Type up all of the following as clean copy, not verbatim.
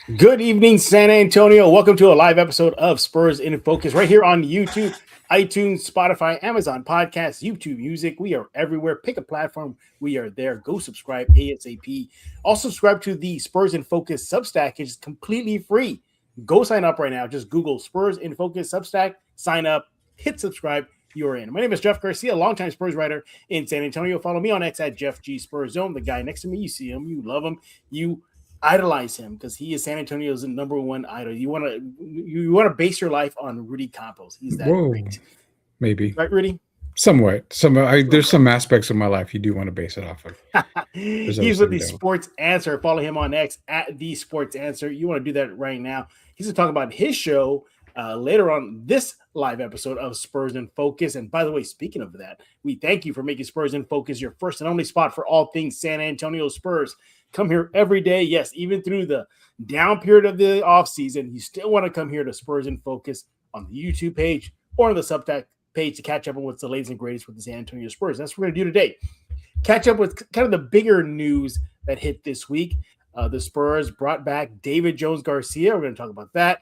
Good evening, San Antonio. Welcome to a live episode of Spurs in Focus right here on YouTube, iTunes, Spotify, Amazon Podcasts, YouTube Music. We are everywhere. Pick a platform. We are there. Go subscribe ASAP. Also subscribe to the Spurs in Focus Substack. It's completely free. Go sign up right now. Just Google Spurs in Focus Substack. Sign up. Hit subscribe. You're in. My name is Jeff Garcia, longtime Spurs writer in San Antonio. Follow me on X at Jeff G Spurs Zone. The guy next to me, you see him, you love him, you idolize him because he is San Antonio's number one idol. You want to base your life on Rudy Campos. He's that great, maybe, right, Rudy? Somewhat. There's some aspects of my life you do want to base it off of. He's with the Sports Answer. Follow him on X at the Sports Answer. You want to do that right now. He's going to talk about his show later on this live episode of Spurs in Focus. And by the way, speaking of that, we thank you for making Spurs in Focus your first and only spot for all things San Antonio Spurs. Come here every day. Yes, even through the down period of the offseason, you still want to come here to Spurs in Focus on the YouTube page or on the Substack page to catch up on what's the latest and greatest with the San Antonio Spurs. That's what we're going to do today. Catch up with kind of the bigger news that hit this week. The Spurs brought back David Jones-Garcia. We're going to talk about that.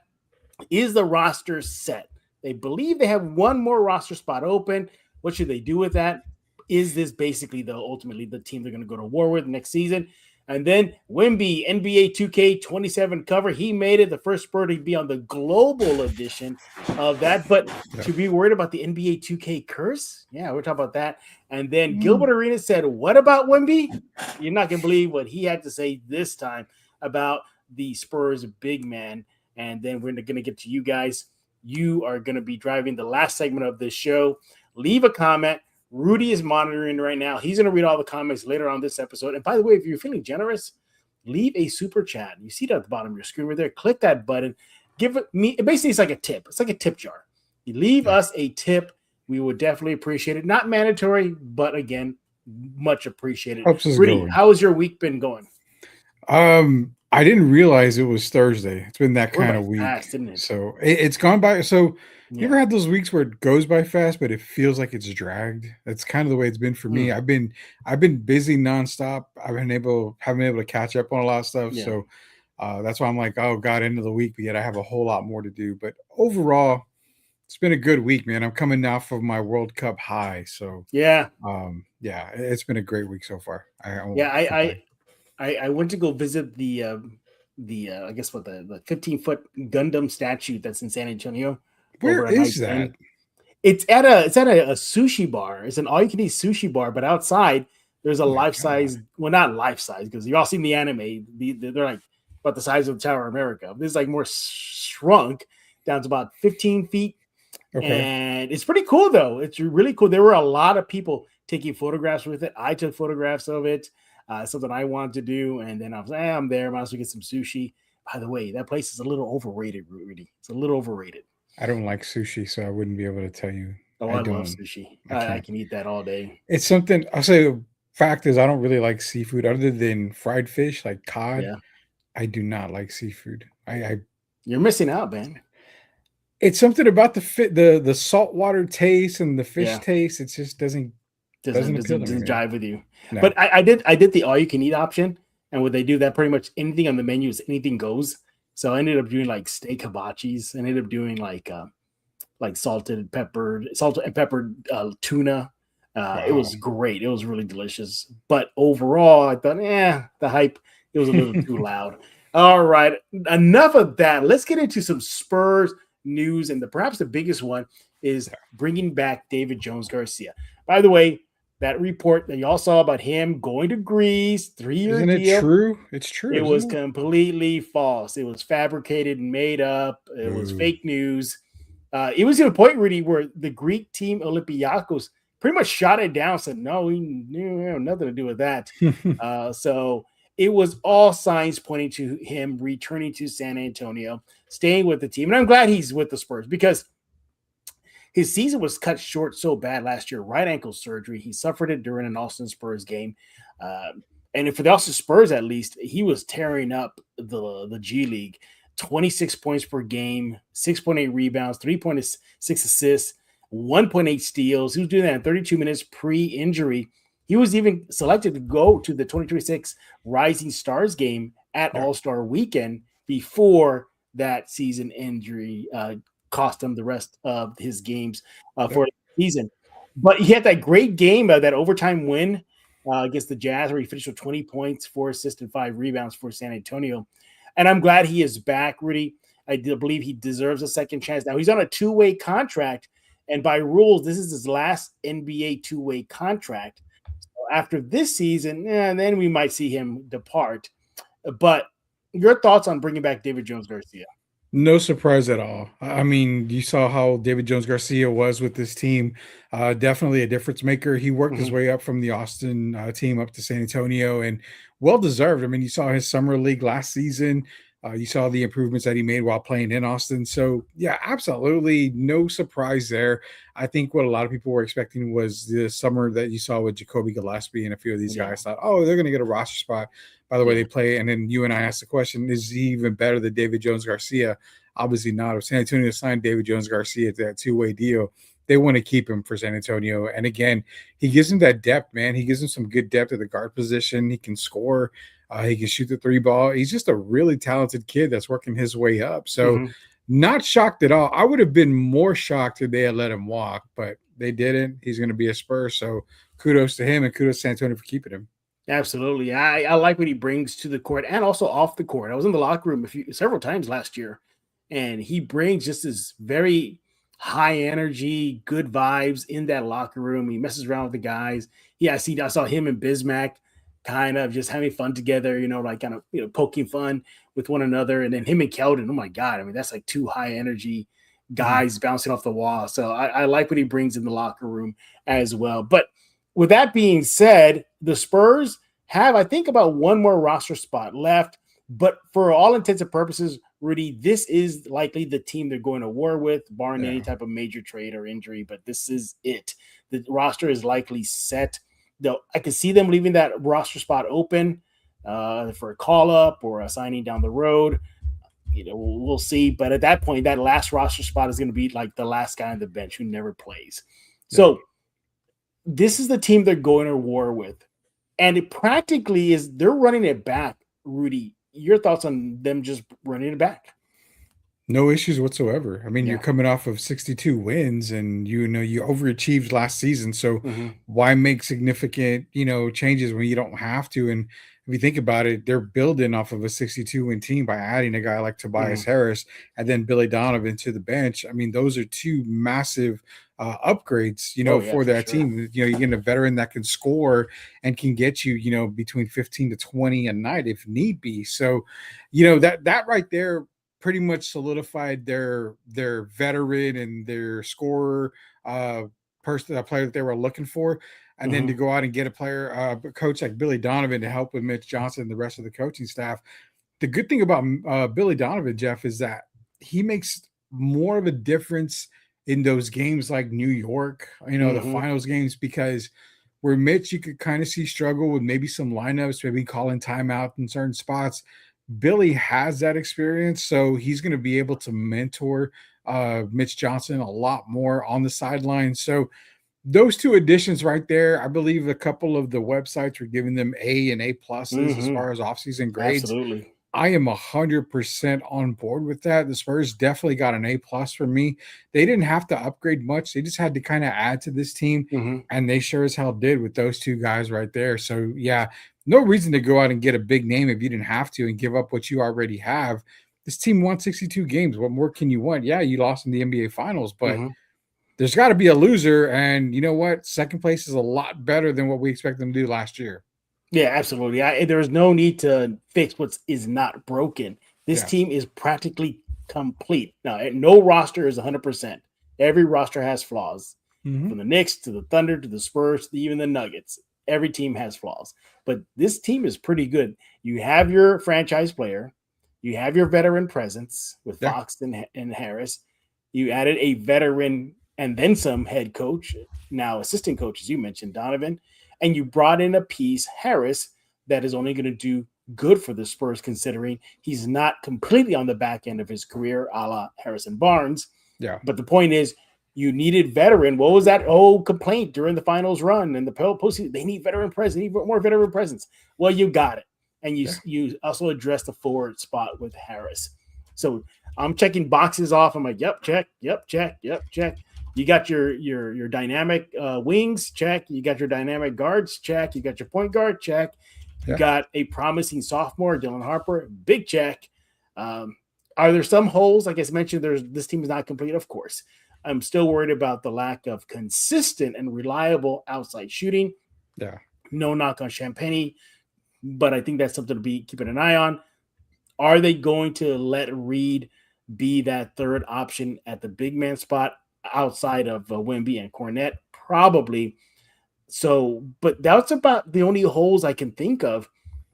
Is the roster set? They believe they have one more roster spot open. What should they do with that? Is this basically ultimately the team they're going to go to war with next season? And then Wemby, NBA2K 27 cover. He made it the first Spur to be on the global edition of that. But to be worried about the NBA 2K curse? Yeah, we're talking about that. And then Gilbert Arenas said, what about Wemby? You're not going to believe what he had to say this time about the Spurs big man. And then we're going to get to you guys. You are going to be driving the last segment of this show. Leave a comment. Rudy is monitoring right now. He's going to read all the comments later on this episode. And by the way, if you're feeling generous, leave a super chat. You see it at the bottom of your screen right there. Click that button. Give it me. Basically, it's like a tip. It's like a tip jar. You leave us a tip. We would definitely appreciate it. Not mandatory, but again, much appreciated. Rudy, how has your week been going? I didn't realize it was Thursday. It's been that kind of week. Fast, isn't it? So it's gone by. So you ever had those weeks where it goes by fast, but it feels like it's dragged? That's kind of the way it's been for me. I've been busy nonstop. Haven't been able to catch up on a lot of stuff. Yeah. So that's why I'm like, oh God, end of the week, but yet I have a whole lot more to do. But overall, it's been a good week, man. I'm coming off of my World Cup high. So it's been a great week so far. I went to go visit the I guess what the 15-foot Gundam statue that's in San Antonio. Where is that? It's at a sushi bar. It's an all-you-can-eat sushi bar, but outside there's a life-size. Well, not life-size because you all seen the anime. They're like about the size of the Tower of America. This is like more shrunk down to about 15 feet. Okay. And it's pretty cool though. It's really cool. There were a lot of people taking photographs with it. I took photographs of it. Something I wanted to do, and then I was like, I'm there. Might as well get some sushi. By the way, that place is a little overrated, Rudy. It's a little overrated. I don't like sushi, so I wouldn't be able to tell you. Oh, I love sushi. I can eat that all day. It's something. I'll say the fact is I don't really like seafood other than fried fish, like cod. Yeah. I do not like seafood. You're missing out, man. It's something about the saltwater taste and the fish taste. It just doesn't jive with you. No. But I did the all you can eat option, and what they do that pretty much anything on the menu is anything goes. So I ended up doing like steak hibachis. I ended up doing like salted and peppered tuna. Wow. It was great. It was really delicious. But overall, I thought, the hype, it was a little too loud. All right, enough of that. Let's get into some Spurs news, and perhaps the biggest one is bringing back David Jones-Garcia. By the way, that report that y'all saw about him going to Greece, 3-year deal. Isn't it true? It's true. It was completely false. It was fabricated and made up. It was fake news. It was to a point, Rudy, where the Greek team Olympiacos pretty much shot it down, said, no, we have nothing to do with that. So it was all signs pointing to him returning to San Antonio, staying with the team. And I'm glad he's with the Spurs because his season was cut short so bad last year. Right ankle surgery. He suffered it during an Austin Spurs game. And for the Austin Spurs, at least, he was tearing up the G League. 26 points per game, 6.8 rebounds, 3.6 assists, 1.8 steals. He was doing that in 32 minutes pre-injury. He was even selected to go to the 2026 Rising Stars game at All-Star Weekend. before that season injury cost him the rest of his games for the season. But he had that great game, that overtime win against the Jazz, where he finished with 20 points, 4 assists, and 5 rebounds for San Antonio. And I'm glad he is back, Rudy. I believe he deserves a second chance. Now, he's on a 2-way contract, and by rules, this is his last NBA 2-way contract. So after this season, then we might see him depart. But your thoughts on bringing back David Jones-Garcia? No surprise at all. I mean, you saw how David Jones-Garcia was with this team. Definitely a difference maker. He worked his way up from the Austin team up to San Antonio, and well-deserved. I mean, you saw his summer league last season. You saw the improvements that he made while playing in Austin. So, yeah, absolutely no surprise there. I think what a lot of people were expecting was the summer that you saw with Jacoby Gillespie and a few of these guys thought, oh, they're going to get a roster spot by the way they play. And then you and I asked the question, is he even better than David Jones-Garcia? Obviously not. If San Antonio signed David Jones-Garcia to that 2-way deal, they want to keep him for San Antonio. And again, he gives him that depth, man. He gives him some good depth at the guard position. He can score. He can shoot the 3 ball. He's just a really talented kid that's working his way up. So not shocked at all. I would have been more shocked if they had let him walk, but they didn't. He's going to be a Spur. So kudos to him and kudos to San Antonio for keeping him. Absolutely. I like what he brings to the court and also off the court. I was in the locker room several times last year, and he brings just this very high energy, good vibes in that locker room. He messes around with the guys. I saw him and Bismack kind of just having fun together, like kind of, poking fun with one another. And then him and Keldon, oh my God. I mean, that's like 2 high energy guys bouncing off the wall. So I like what he brings in the locker room as well. But with that being said, the Spurs have, I think, about one more roster spot left. But for all intents and purposes, Rudy, this is likely the team they're going to war with, barring any type of major trade or injury. But this is it. The roster is likely set. Though I can see them leaving that roster spot open for a call-up or a signing down the road. We'll see. But at that point, that last roster spot is going to be like the last guy on the bench who never plays. So this is the team they're going to war with. And it practically is they're running it back, Rudy. Your thoughts on them just running it back? No issues whatsoever. I mean, you're coming off of 62 wins and, you overachieved last season. So why make significant, changes when you don't have to? And if you think about it, they're building off of a 62-win team by adding a guy like Tobias Harris and then Billy Donovan to the bench. I mean, those are 2 massive upgrades, for that team. You're getting a veteran that can score and can get you, between 15 to 20 a night if need be. So, that right there pretty much solidified their veteran and their scorer player that they were looking for. And then to go out and get a coach like Billy Donovan to help with Mitch Johnson and the rest of the coaching staff. The good thing about Billy Donovan, Jeff, is that he makes more of a difference in those games like New York, the finals games, because where Mitch, you could kind of see struggle with maybe some lineups, maybe calling timeout in certain spots. Billy has that experience, so he's going to be able to mentor Mitch Johnson a lot more on the sideline. So those 2 additions right there, I believe a couple of the websites were giving them A and A pluses as far as offseason grades. Absolutely. I am 100% on board with that. The Spurs definitely got an A plus for me. They didn't have to upgrade much. They just had to kind of add to this team, and they sure as hell did with those 2 guys right there. So, yeah, no reason to go out and get a big name if you didn't have to and give up what you already have. This team won 62 games. What more can you want? Yeah, you lost in the NBA Finals, but there's got to be a loser. And you know what? Second place is a lot better than what we expected them to do last year. Yeah, absolutely. There's no need to fix what is not broken. This team is practically complete. Now, no roster is 100%. Every roster has flaws. From the Knicks to the Thunder to the Spurs to even the Nuggets. Every team has flaws. But this team is pretty good. You have your franchise player. You have your veteran presence with Fox and Harris. You added a veteran and then some head coach, now assistant coach, as you mentioned, Donovan. And you brought in a piece, Harris, that is only going to do good for the Spurs, considering he's not completely on the back end of his career, a la Harrison Barnes. Yeah. But the point is, you needed veteran. What was that complaint during the finals run and the postseason? They need veteran presence. They need more veteran presence. Well, you got it. and Yeah. you also address the forward spot with Harris. So I'm checking boxes off. I'm like, yep, check, yep, check, yep, check. You got your dynamic wings, check. You got your dynamic guards, check. You got your point guard, check. You Yeah. got a promising sophomore, Dylan Harper, big check. Um, are there some holes? Like I mentioned, this team is not complete, of course. I'm still worried about the lack of consistent and reliable outside shooting. Yeah. No knock on Champagne, but I think that's something to be keeping an eye on. Are they going to let Reed be that third option at the big man spot outside of Wemby and Cornette? Probably. So, but that's about the only holes I can think of.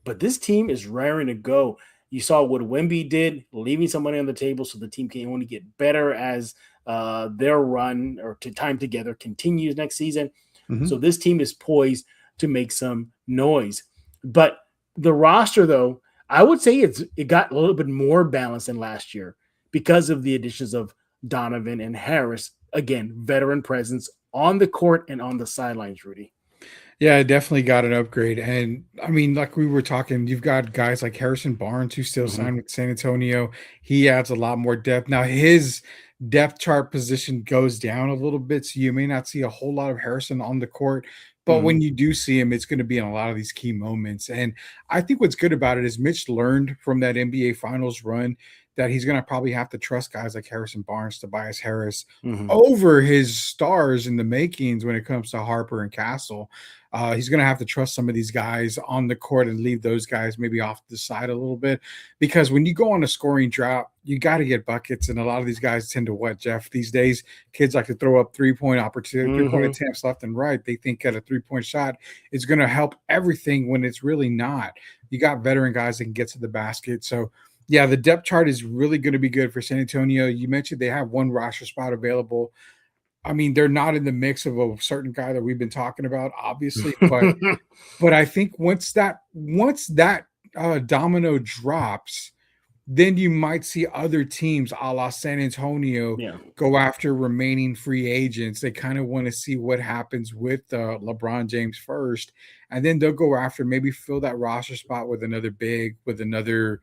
But this team is raring to go. You saw what Wemby did, leaving some money on the table so the team can only get better as their run or time together continues next season. Mm-hmm. So this team is poised to make some noise. But the roster, though, I would say it got a little bit more balanced than last year because of the additions of Donovan and Harris. Again, veteran presence on the court and on the sidelines, Rudy. Yeah, it definitely got an upgrade. And I mean, like we were talking, you've got guys like Harrison Barnes who still signed with San Antonio. He adds a lot more depth. Now his depth chart position goes down a little bit, so you may not see a whole lot of Harrison on the court. But when you do see him, it's going to be in a lot of these key moments. And I think what's good about it is Mitch learned from that NBA Finals run that he's going to probably have to trust guys like Harrison Barnes, Tobias Harris over his stars in the makings when it comes to Harper and Castle. He's going to have to trust some of these guys on the court and leave those guys maybe off the side a little bit, because when you go on a scoring drought, you got to get buckets. And a lot of these guys tend to what, Jeff? These days, kids like to throw up three-point opportunity, three-point attempts left and right. They think that a three-point shot is going to help everything when it's really not. You got veteran guys that can get to the basket. So, yeah, the depth chart is really going to be good for San Antonio. You mentioned they have one roster spot available. I mean, they're not in the mix of a certain guy that we've been talking about, obviously, but I think once that domino drops, then you might see other teams a la San Antonio go after remaining free agents. They kind of want to see what happens with LeBron James first, and then they'll go after maybe fill that roster spot with another big, with another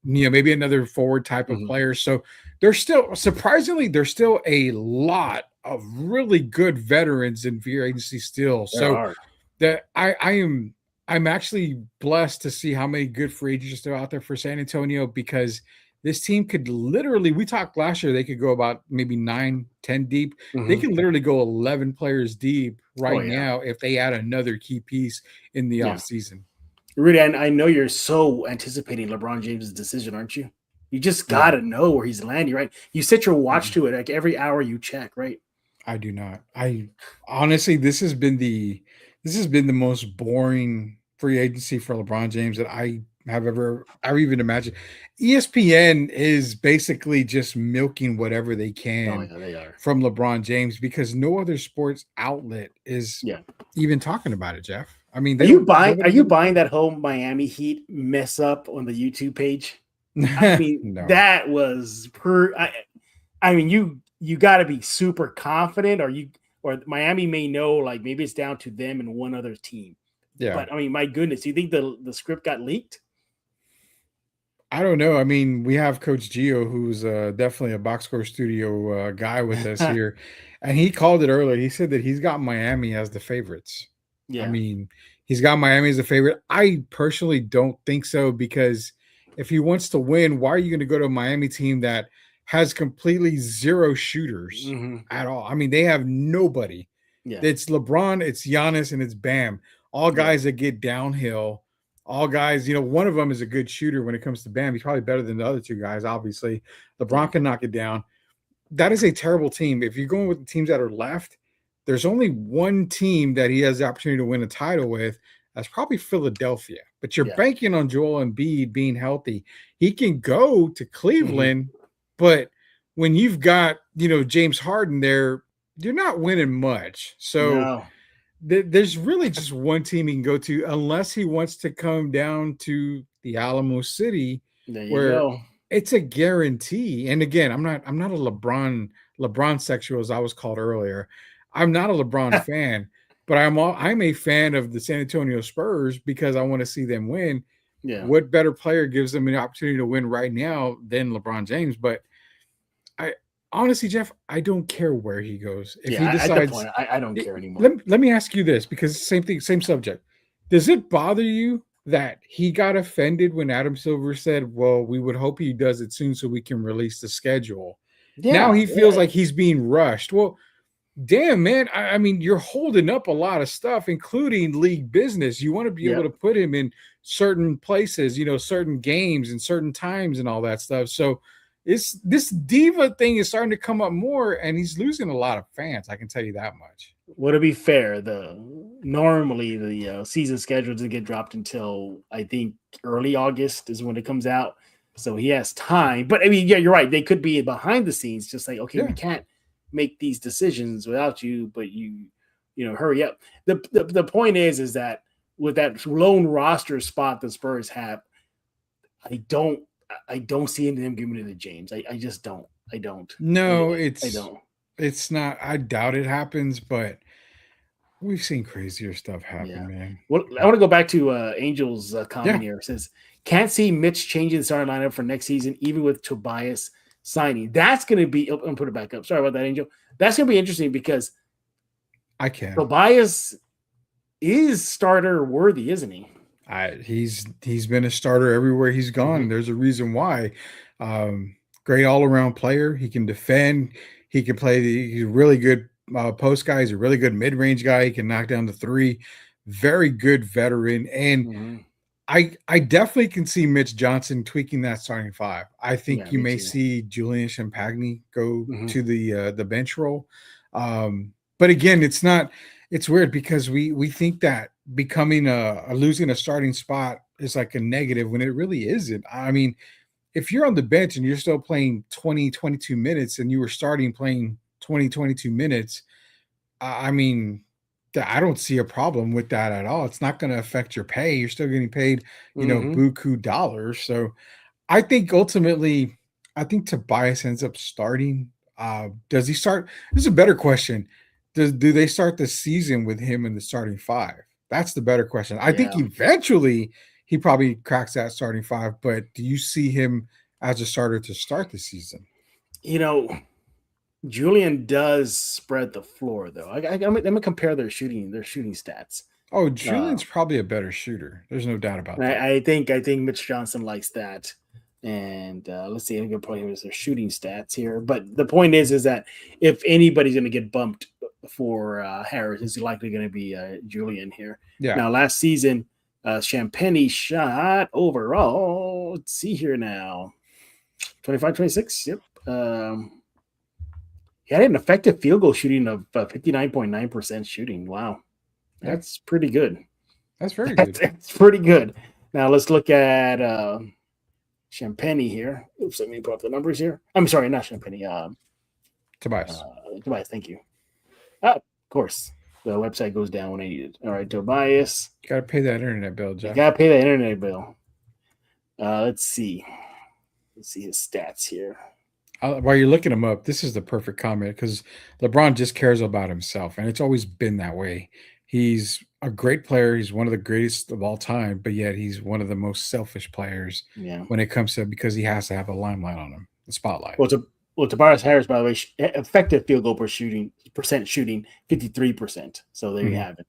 maybe another forward type of player. So there's still a lot of really good veterans in free agency still. So that I'm actually blessed to see how many good free agents are still out there for San Antonio, because this team could literally, we talked last year, they could go about maybe 9-10 deep. They can literally go 11 players deep now if they add another key piece in the offseason. Rudy, I know you're so anticipating LeBron James' decision, aren't you? You just got to know where he's landing, right? You set your watch to it like every hour you check, right? I do not. I honestly, this has been the most boring free agency for LeBron James that I have ever even imagined. ESPN is basically just milking whatever they can from LeBron James, because no other sports outlet is even talking about it, Jeff. I mean, are you buying that whole Miami Heat mess up on the YouTube page? I mean, that was I mean, you got to be super confident, or Miami may know, like maybe it's down to them and one other team. Yeah. But I mean, my goodness, do you think the script got leaked? I don't know. I mean, we have Coach Gio, who's definitely a Box Score Studio guy with us here, and he called it earlier. He said that he's got Miami as the favorites. Yeah. I mean, he's got Miami as a favorite. I personally don't think so, because if he wants to win, why are you going to go to a Miami team that has completely zero shooters at all? I mean, they have nobody. Yeah. It's LeBron, it's Giannis, and it's Bam. All guys that get downhill. All guys, one of them is a good shooter when it comes to Bam. He's probably better than the other two guys, obviously. LeBron can knock it down. That is a terrible team. If you're going with the teams that are left, there's only one team that he has the opportunity to win a title with. That's probably Philadelphia. But you're banking on Joel Embiid being healthy. He can go to Cleveland, but when you've got, James Harden there, you're not winning much. So there's really just one team he can go to, unless he wants to come down to the Alamo City, where it's a guarantee. And again, I'm not a LeBron sexual, as I was called earlier. I'm not a LeBron fan, but I'm a fan of the San Antonio Spurs because I want to see them win. Yeah. What better player gives them an opportunity to win right now than LeBron James? But I honestly, Jeff, I don't care where he goes. If he At the decides, point, I don't care anymore. let me ask you this, because same thing, same subject. Does it bother you that he got offended when Adam Silver said, well, we would hope he does it soon so we can release the schedule? Now he feels like he's being rushed. Well, damn, man. I mean, you're holding up a lot of stuff, including league business. You want to be able to put him in certain places, certain games and certain times and all that stuff. So this diva thing is starting to come up more, and he's losing a lot of fans. I can tell you that much. Well, to be fair, normally the season schedule doesn't get dropped until I think early August is when it comes out. So he has time. But I mean, yeah, you're right. They could be behind the scenes, just like, okay, we can't make these decisions without you, but you hurry up. The point is that with that lone roster spot the Spurs have, I don't see them giving it to James. I just don't. I don't. No, I don't. It's not. I doubt it happens, but we've seen crazier stuff happen, man. Well, I want to go back to Angel's comment here. It says, can't see Mitch changing the starting lineup for next season, even with Tobias signing. That's going to be – I'm going to put it back up. Sorry about that, Angel. That's going to be interesting because I can. Tobias is starter worthy, isn't he? He's been a starter everywhere he's gone. Mm-hmm. There's a reason why. Great all-around player. He can defend. He can play. He's a really good post guy. He's a really good mid-range guy. He can knock down the three. Very good veteran. And I definitely can see Mitch Johnson tweaking that starting five. I think you may see Julian Champagny go to the bench role. But again, it's weird because we think that becoming losing a starting spot is like a negative when it really isn't. I mean, if you're on the bench and you're still playing 20, 22 minutes and you were starting playing 20, 22 minutes, I mean, I don't see a problem with that at all. It's not going to affect your pay. You're still getting paid, buku dollars. So I think ultimately, Tobias ends up starting. Does he start? This is a better question. Do they start the season with him in the starting five? That's the better question. I think eventually he probably cracks that starting five, but do you see him as a starter to start the season? Julian does spread the floor, though. I'm going to compare their shooting stats. Oh, Julian's probably a better shooter. There's no doubt about that. I think Mitch Johnson likes that. And let's see, I'm going to put him as their shooting stats here. But the point is that if anybody's going to get bumped for Harris, it's likely going to be Julian here. Yeah. Now, last season, Champagny shot overall. Let's see here now. 25-26. Yep. He had an effective field goal shooting of 59.9% shooting. Wow. That's pretty good. That's very good. That's pretty good. Now, let's look at Champagny here. Oops, let me put up the numbers here. I'm sorry, not Champagny. Tobias. Tobias, thank you. Of course. The website goes down when I need it. All right, Tobias. You got to pay that internet bill, Jeff. You got to pay that internet bill. Let's see. Let's see his stats here. While you're looking him up, this is the perfect comment because LeBron just cares about himself, and it's always been that way. He's a great player. He's one of the greatest of all time, but yet he's one of the most selfish players when it comes to because he has to have a limelight on him, the spotlight. Well, Tobias Harris, by the way, effective field goal shooting, 53%. So there you have it.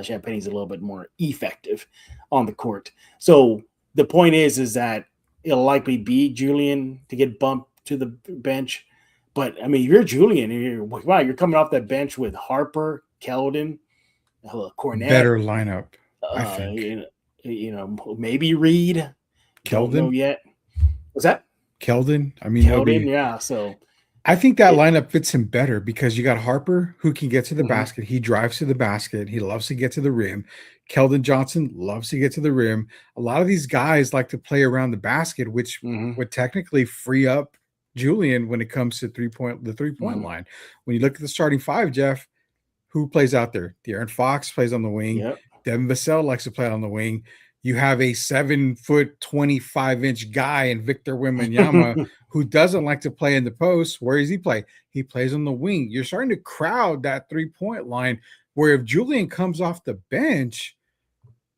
Champagne's a little bit more effective on the court. So the point is that it'll likely be Julian to get bumped to the bench. But, I mean, if you're Julian, you're coming off that bench with Harper, Keldon, Cornette. Better lineup, I think. Maybe Reed. Keldon? Don't know yet. What's that? Keldon. I mean, Keldon, so I think that lineup fits him better because you got Harper who can get to the basket. He drives to the basket. He loves to get to the rim. Keldon Johnson loves to get to the rim. A lot of these guys like to play around the basket, which would technically free up Julian when it comes to the three-point line. When you look at the starting five, Jeff, who plays out there? De'Aaron Fox plays on the wing. Yep. Devin Vassell likes to play on the wing. You have a 7-foot, 25-inch guy in Victor Wembanyama who doesn't like to play in the post. Where does he play? He plays on the wing. You're starting to crowd that three-point line Where if Julian comes off the bench,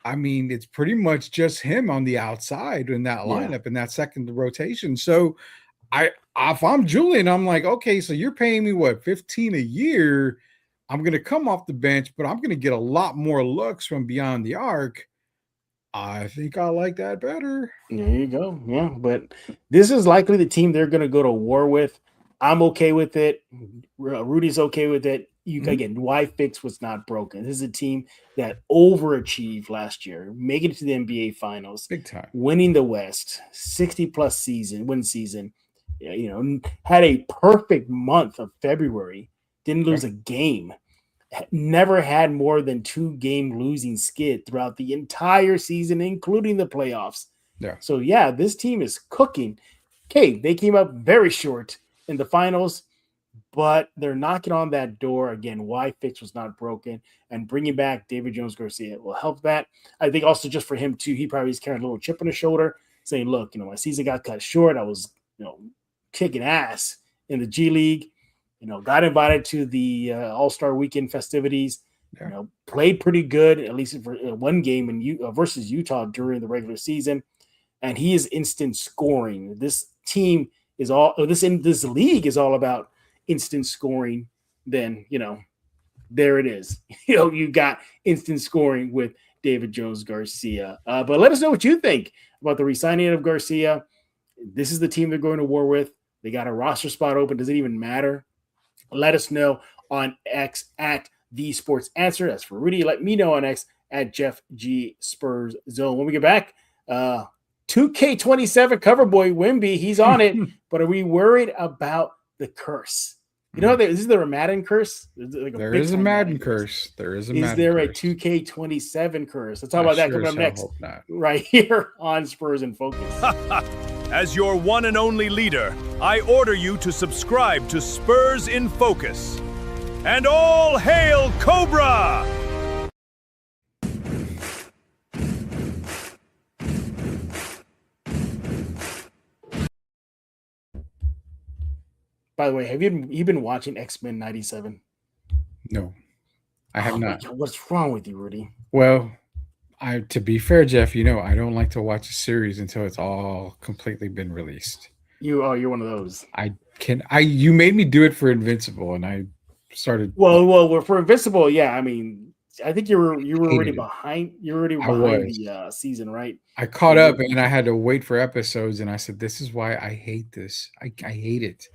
I mean, it's pretty much just him on the outside in that lineup in that second rotation. So if I'm Julian, I'm like, okay, so you're paying me what, 15 a year? I'm going to come off the bench, but I'm going to get a lot more looks from beyond the arc. I think I like that better. There you go. Yeah, but this is likely the team they're going to go to war with. I'm okay with it. Rudy's okay with it. Again, why fix what's not broken? This is a team that overachieved last year, making it to the NBA Finals, big time, winning the West, 60+ win season. Had a perfect month of February. Didn't lose a game. Never had more than 2-game losing skid throughout the entire season, including the playoffs. Yeah. So, this team is cooking. Okay, they came up very short in the finals, but they're knocking on that door again. Why fix was not broken, and bringing back David Jones Garcia will help that. I think also just for him too, he probably is carrying a little chip on his shoulder, saying, "Look, my season got cut short. I was, kicking ass in the G League. Got invited to the All-Star Weekend festivities. Played pretty good, at least for one game versus Utah during the regular season, and he is instant scoring. This team is this league is all about instant scoring. Then there it is. You got instant scoring with David Jones Garcia. But let us know what you think about the re-signing of Garcia. This is the team they're going to war with. They got a roster spot open. Does it even matter? Let us know on X at The Sports Answer. As for Rudy, let me know on X at Jeff G Spurs Zone. When we get back, 2K27 cover boy Wemby, he's on it. But are we worried about the curse? Is there a Madden curse? There is a Madden curse. There is a Madden curse. Is there a 2K27 curse? Let's talk about that coming up next. Right here on Spurs in Focus. As your one and only leader, I order you to subscribe to Spurs in Focus. And all hail Cobra! By the way, have you been watching X-Men 97? No, I have not. What's wrong with you, Rudy? Well, to be fair, Jeff, I don't like to watch a series until it's all completely been released. You're one of those. You made me do it for Invincible, and I started. Well, for Invincible, yeah. I mean, I think you were already behind. You're already behind the season, right? I caught up, and I had to wait for episodes, and I said, "This is why I hate this. I hate it."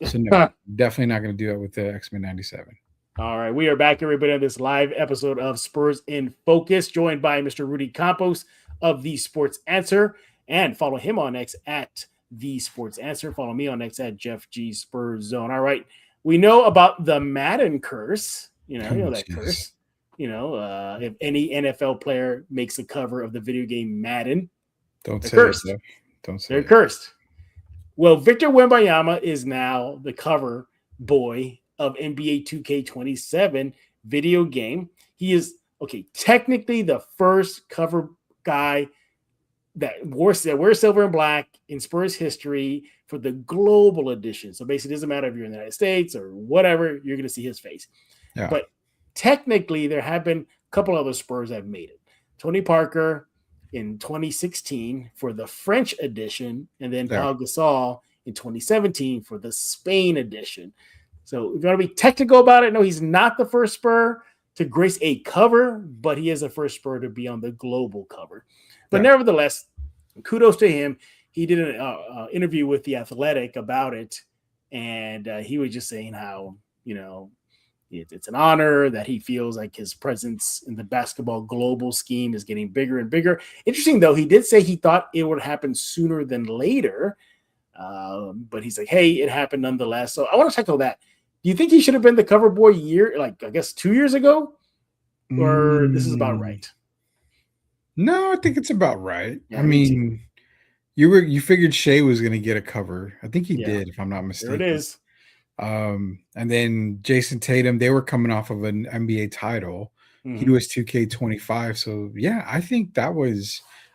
So no, definitely not going to do that with the X-Men 97. All right, we are back, everybody, on this live episode of Spurs in Focus, joined by Mr. Rudy Campos of The Sports Answer, and follow him on X at The Sports Answer. Follow me on X at Jeff G Spurs Zone. All right, we know about the Madden curse. You know that curse. If any NFL player makes a cover of the video game Madden, they're cursed. They're cursed. Well, Victor Wembanyama is now the cover boy of NBA 2K27 video game. He is, technically the first cover guy that wears silver and black in Spurs history for the global edition. So basically, it doesn't matter if you're in the United States or whatever, you're going to see his face. Yeah. But technically, there have been a couple other Spurs that have made it. Tony Parker in 2016 for the French edition, and then Pau Gasol in 2017 for the Spain edition. So we're going to be technical about it. No, he's not the first Spur to grace a cover, but he is the first Spur to be on the global cover. But nevertheless, kudos to him. He did an interview with The Athletic about it, and he was just saying how, it's an honor that he feels like his presence in the basketball global scheme is getting bigger and bigger. Interesting, though, he did say he thought it would happen sooner than later, but he's like, hey, it happened nonetheless. So I want to tackle that. Do you think he should have been the cover boy 2 years ago? Or this is about right? No, I think it's about right. Yeah, I mean, you figured Shea was going to get a cover. I think he did, if I'm not mistaken. There it is. And then Jason Tatum, they were coming off of an NBA title. Mm-hmm. He was 2K25. So yeah, I think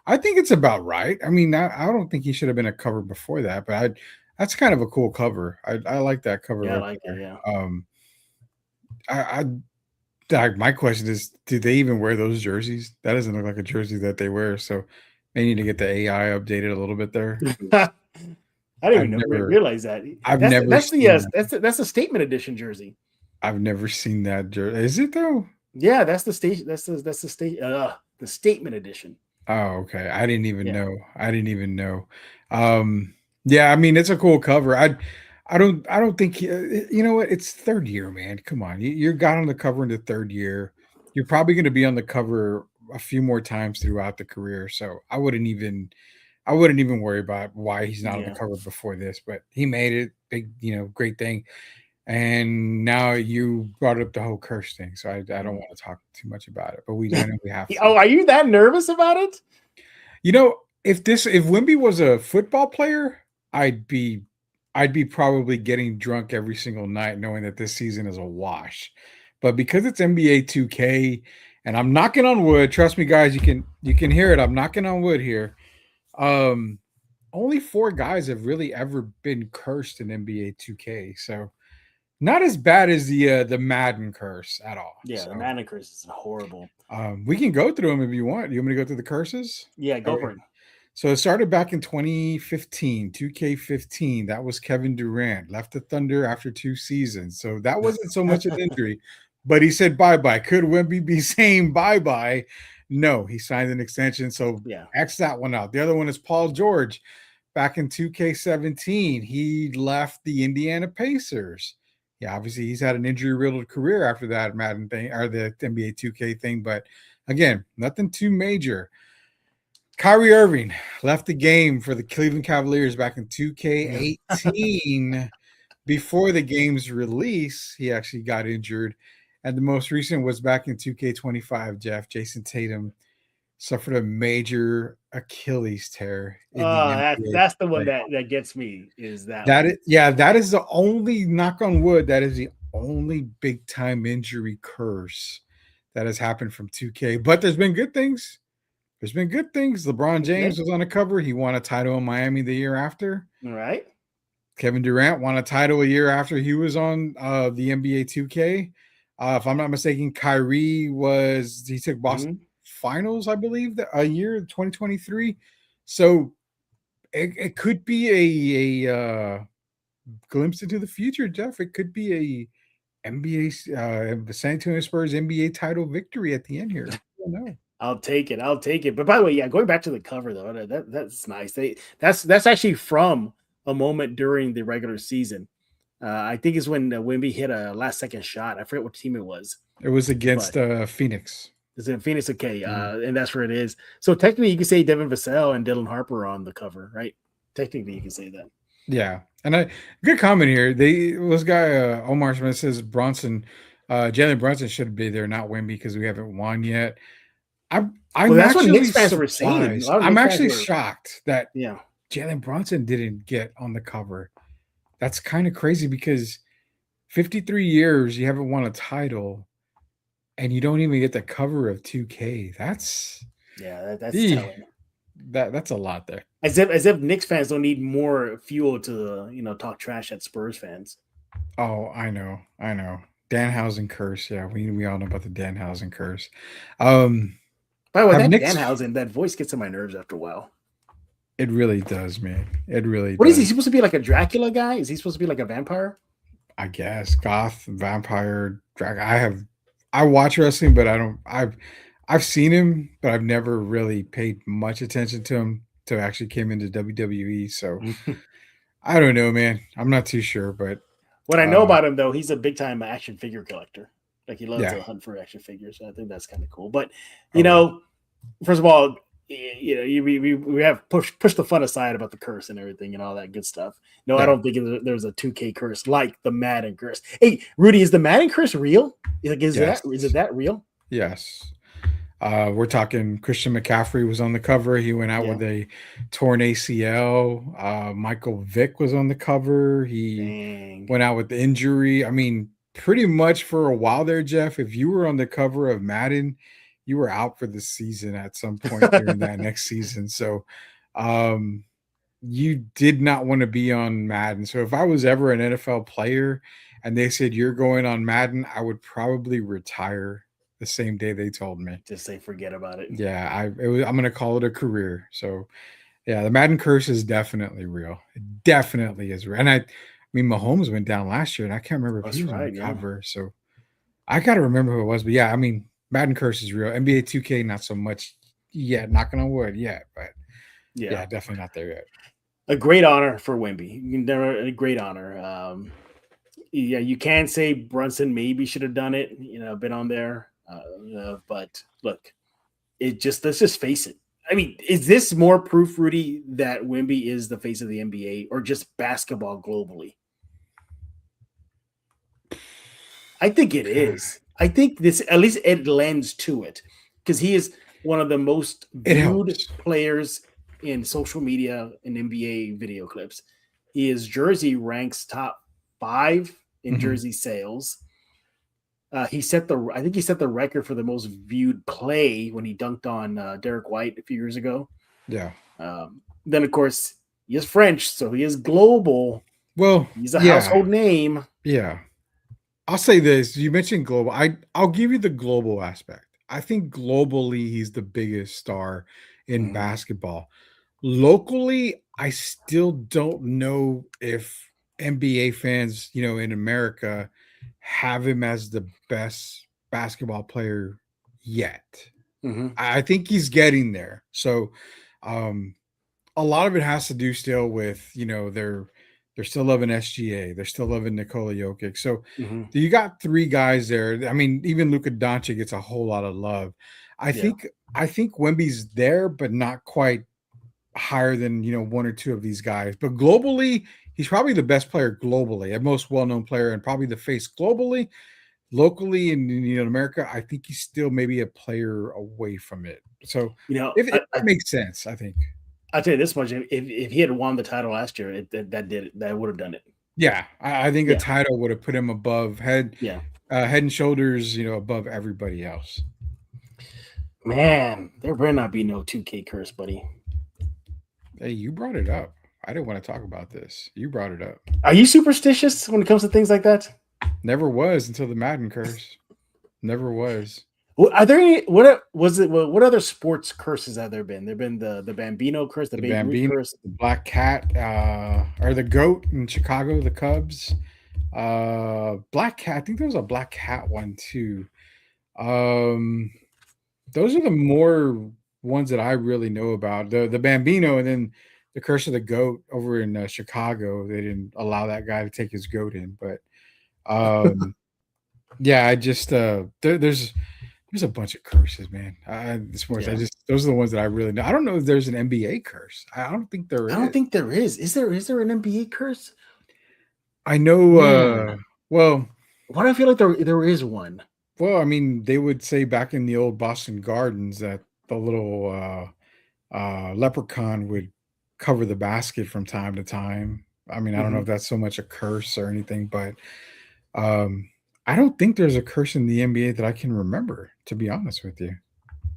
it's about right. I mean, I don't think he should have been a cover before that, but that's kind of a cool cover. I like that cover. Yeah, I like it. Yeah. my question is, do they even wear those jerseys? That doesn't look like a jersey that they wear. So they need to get the AI updated a little bit there. I didn't even realize that. I've never seen that. That's a statement edition jersey. I've never seen that jersey. Is it though? Yeah, that's the state. That's the state. The statement edition. Oh, okay. I didn't even know. I didn't even know. Yeah, I mean, it's a cool cover. I don't think you know what? It's third year, man. Come on, you got on the cover in the third year. You're probably going to be on the cover a few more times throughout the career. So I wouldn't even worry about why he's not on the cover before this. But he made it big, great thing. And now you brought up the whole curse thing, so I don't want to talk too much about it. But I know we have to. Oh, are you that nervous about it? If Wemby was a football player, I'd be probably getting drunk every single night, knowing that this season is a wash. But because it's NBA 2K, and I'm knocking on wood, trust me, guys, you can hear it. I'm knocking on wood here. Only 4 guys have really ever been cursed in NBA 2K, so. Not as bad as the Madden curse at all. Yeah, so, the Madden curse is horrible. We can go through them if you want. You want me to go through the curses? Yeah, go for it. So it started back in 2015, 2K15. That was Kevin Durant. Left the Thunder after 2 seasons. So that wasn't so much an injury. But he said bye-bye. Could Wemby be saying bye-bye? No, he signed an extension. So X that one out. The other one is Paul George. Back in 2K17, he left the Indiana Pacers. Yeah, obviously he's had an injury-riddled career after that Madden thing or the NBA 2K thing, but again, nothing too major. Kyrie Irving left the game for the Cleveland Cavaliers back in 2K18. Before the game's release, he actually got injured. And the most recent was back in 2K25, Jeff. Jason Tatum suffered a major Achilles tear. That's the one that gets me. That is the only, knock on wood, that is the only big time injury curse that has happened from 2K. But there's been good things. LeBron James was on the cover. He won a title in Miami the year after. All right. Kevin Durant won a title a year after he was on the NBA 2K. If I'm not mistaken, Kyrie he took Boston Finals, I believe, a year 2023. So it could be a glimpse into the future, Jeff. It could be a NBA San Antonio Spurs NBA title victory at the end here. I don't know. I'll take it. But by the way, going back to the cover though, that's nice. That's actually from a moment during the regular season. I think it's when Wemby hit a last second shot. I forget what team it was. It was against Phoenix. Is it Phoenix? Okay, and that's where it is. So technically, you can say Devin Vassell and Dylan Harper on the cover, right? Technically, you can say that. Yeah, and good comment here. This guy Omar Smith says Jalen Brunson should be there, not Wemby, because we haven't won yet. I'm that's what Knicks fans were saying. I'm actually shocked that Jalen Brunson didn't get on the cover. That's kind of crazy because 53 years you haven't won a title. And you don't even get the cover of 2K. That's telling. That's a lot there. As if Knicks fans don't need more fuel to talk trash at Spurs fans. Oh, I know. Danhausen curse. Yeah, we all know about the Danhausen curse. By the way, Danhausen, that voice gets on my nerves after a while. It really does, man. It really. What is he supposed to be, like a Dracula guy? Is he supposed to be like a vampire? I guess goth vampire. I watch wrestling, but I've seen him, but I've never really paid much attention to him till actually came into WWE. So I don't know, man. I'm not too sure, but what I know about him though, he's a big time action figure collector. Like he loves to hunt for action figures. So I think that's kind of cool. But first of all, we have pushed the fun aside about the curse and everything and all that good stuff. No, I don't think there's a 2K curse like the Madden curse. Hey, Rudy, is the Madden curse real? Is it that real? Yes. We're talking Christian McCaffrey was on the cover. He went out with a torn ACL. Michael Vick was on the cover. He went out with the injury. I mean, pretty much for a while there, Jeff, if you were on the cover of Madden, you were out for the season at some point during that next season. So you did not want to be on Madden. So if I was ever an NFL player and they said you're going on Madden, I would probably retire the same day they told me. Just say forget about it. Yeah, I'm going to call it a career. So, yeah, the Madden curse is definitely real. It definitely is real. And I mean, Mahomes went down last year, and I can't remember if he was on the cover. So, I got to remember who it was. But, yeah, I mean, Madden curse is real. NBA 2K, not so much yet. Knocking on wood yet. But, yeah, definitely not there yet. A great honor for Wemby. A great honor. Yeah, you can say Brunson maybe should have done it, been on there. But look, let's just face it. I mean, is this more proof, Rudy, that Wemby is the face of the NBA or just basketball globally? I think it is. I think this, at least it lends to it, because he is one of the most viewed players in social media and NBA video clips. His jersey ranks top 5 in jersey sales. I think he set the record for the most viewed play when he dunked on Derek White a few years ago. Yeah. Then of course he is French, so he is global. Well, he's a household name. Yeah. I'll say this. You mentioned global. I'll give you the global aspect. I think globally he's the biggest star in basketball. Locally, I still don't know if NBA fans, in America have him as the best basketball player yet. I think he's getting there. So a lot of it has to do still with, they're still loving SGA. They're still loving Nikola Jokic. So you got 3 guys there. I mean, even Luka Doncic gets a whole lot of love. I think Wemby's there, but not quite higher than, 1 or 2 of these guys. But globally, he's probably the best player globally, a most well-known player, and probably the face globally. Locally in America, I think he's still maybe a player away from it. So if that makes sense, I think. I'll tell you this much: if he had won the title last year, that would have done it. Yeah, I think a title would have put him above head and shoulders, above everybody else. Man, there better not be no 2K curse, buddy. Hey, you brought it up. I didn't want to talk about this. You brought it up. Are you superstitious when it comes to things like that? Never was until the Madden curse. Never was. Well, are there any? What other sports curses have there been? There've been the Bambino curse, the Babe Ruth curse, the Black Cat, or the Goat in Chicago, the Cubs. Black Cat. I think there was a Black Cat one too. Those are the more ones that I really know about. The Bambino, and then the curse of the Goat over in Chicago. They didn't allow that guy to take his goat in, but yeah, I just there's a bunch of curses, man. Sports. Those are the ones that I really know. I don't know if there's an NBA curse. I don't think there is. I don't think there is. Is there an NBA curse? I know. Well, why do I feel like there is one? Well, I mean, they would say back in the old Boston Gardens that the little leprechaun would cover the basket from time to time. I mean, I don't know if that's so much a curse or anything, but I don't think there's a curse in the NBA that I can remember, to be honest with you.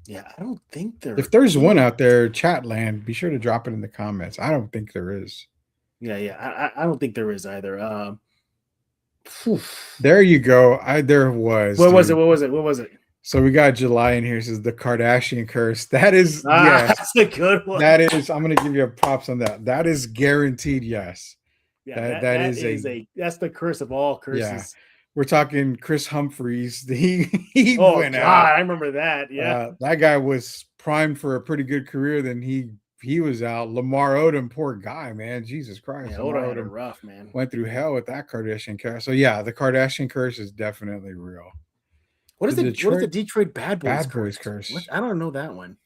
Yeah, I don't think there. If there's one out there, Chatland, be sure to drop it in the comments. I don't think there is. Yeah, I don't think there is either. There you go. There was. What was it? So we got July in here. It says the Kardashian curse. That is yes. That's a good one. That is. I'm going to give you a props on that. That is guaranteed. Yes. Yeah, that's the curse of all curses. Yeah. We're talking Chris Humphries. He went out. I remember that. Yeah, that guy was primed for a pretty good career. Then he was out. Lamar Odom, poor guy, man. Jesus Christ. Yeah, Odom had it rough, man. Went through hell with that Kardashian curse. So yeah, the Kardashian curse is definitely real. What is the Detroit Bad Boys curse? I don't know that one.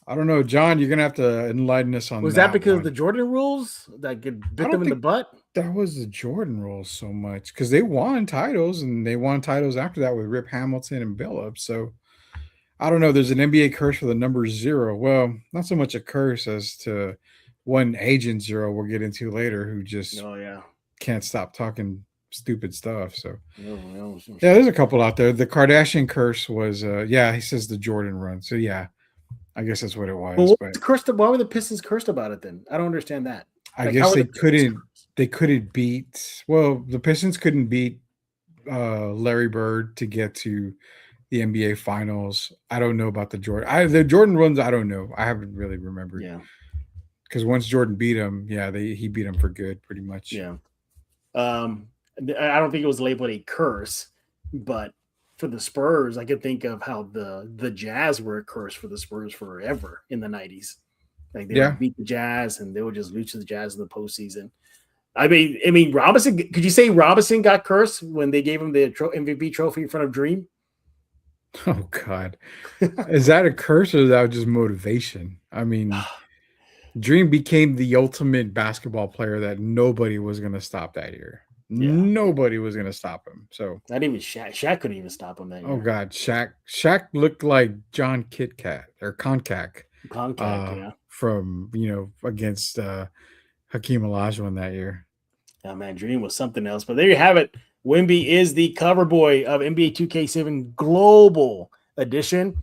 I don't know, John. You're gonna have to enlighten us on. Was that because of the Jordan rules that could bit them in the butt? That was the Jordan rules so much because they won titles and they won titles after that with Rip Hamilton and Billups. So I don't know. There's an NBA curse for the number 0. Well, not so much a curse as to one Agent Zero we'll get into later who just can't stop talking stupid stuff. So yeah, there's a couple out there. The Kardashian curse was he says the Jordan run. So yeah. I guess that's what it was. Well, why were the Pistons cursed about it then? I don't understand that. I guess they couldn't beat. Well, the Pistons couldn't beat Larry Bird to get to the NBA Finals. I don't know about the Jordan. The Jordan runs, I don't know. I haven't really remembered. Yeah. Because once Jordan beat him, he beat him for good, pretty much. Yeah. I don't think it was labeled a curse, but for the Spurs, I could think of how the Jazz were a curse for the Spurs forever in the 90s. Like they would beat the Jazz and they would just lose to the Jazz in the postseason. I mean, Robinson. Could you say Robinson got cursed when they gave him the MVP trophy in front of Dream? Oh God, is that a curse or is that just motivation? I mean, Dream became the ultimate basketball player that nobody was going to stop that year. Yeah. Nobody was going to stop him. So not even Shaq. Shaq couldn't even stop him that year. Oh God, Shaq looked like John Kitcat or Concac. Yeah. From against Hakeem Olajuwon that year. Oh man, Dream was something else. But there you have it. Wemby is the cover boy of NBA 2K7 Global Edition.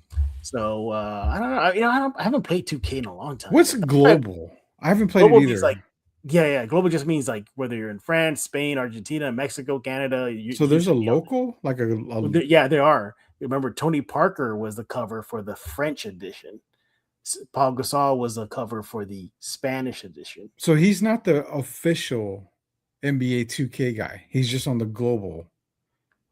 So I don't know. I haven't played 2K in a long time. What's global? I haven't played it either. Global just means like whether you're in France, Spain, Argentina, Mexico, Canada. So there's a local, like yeah, there are. Remember, Tony Parker was the cover for the French edition. Paul Gasol was the cover for the Spanish edition. So he's not the official NBA 2K guy. He's just on the global.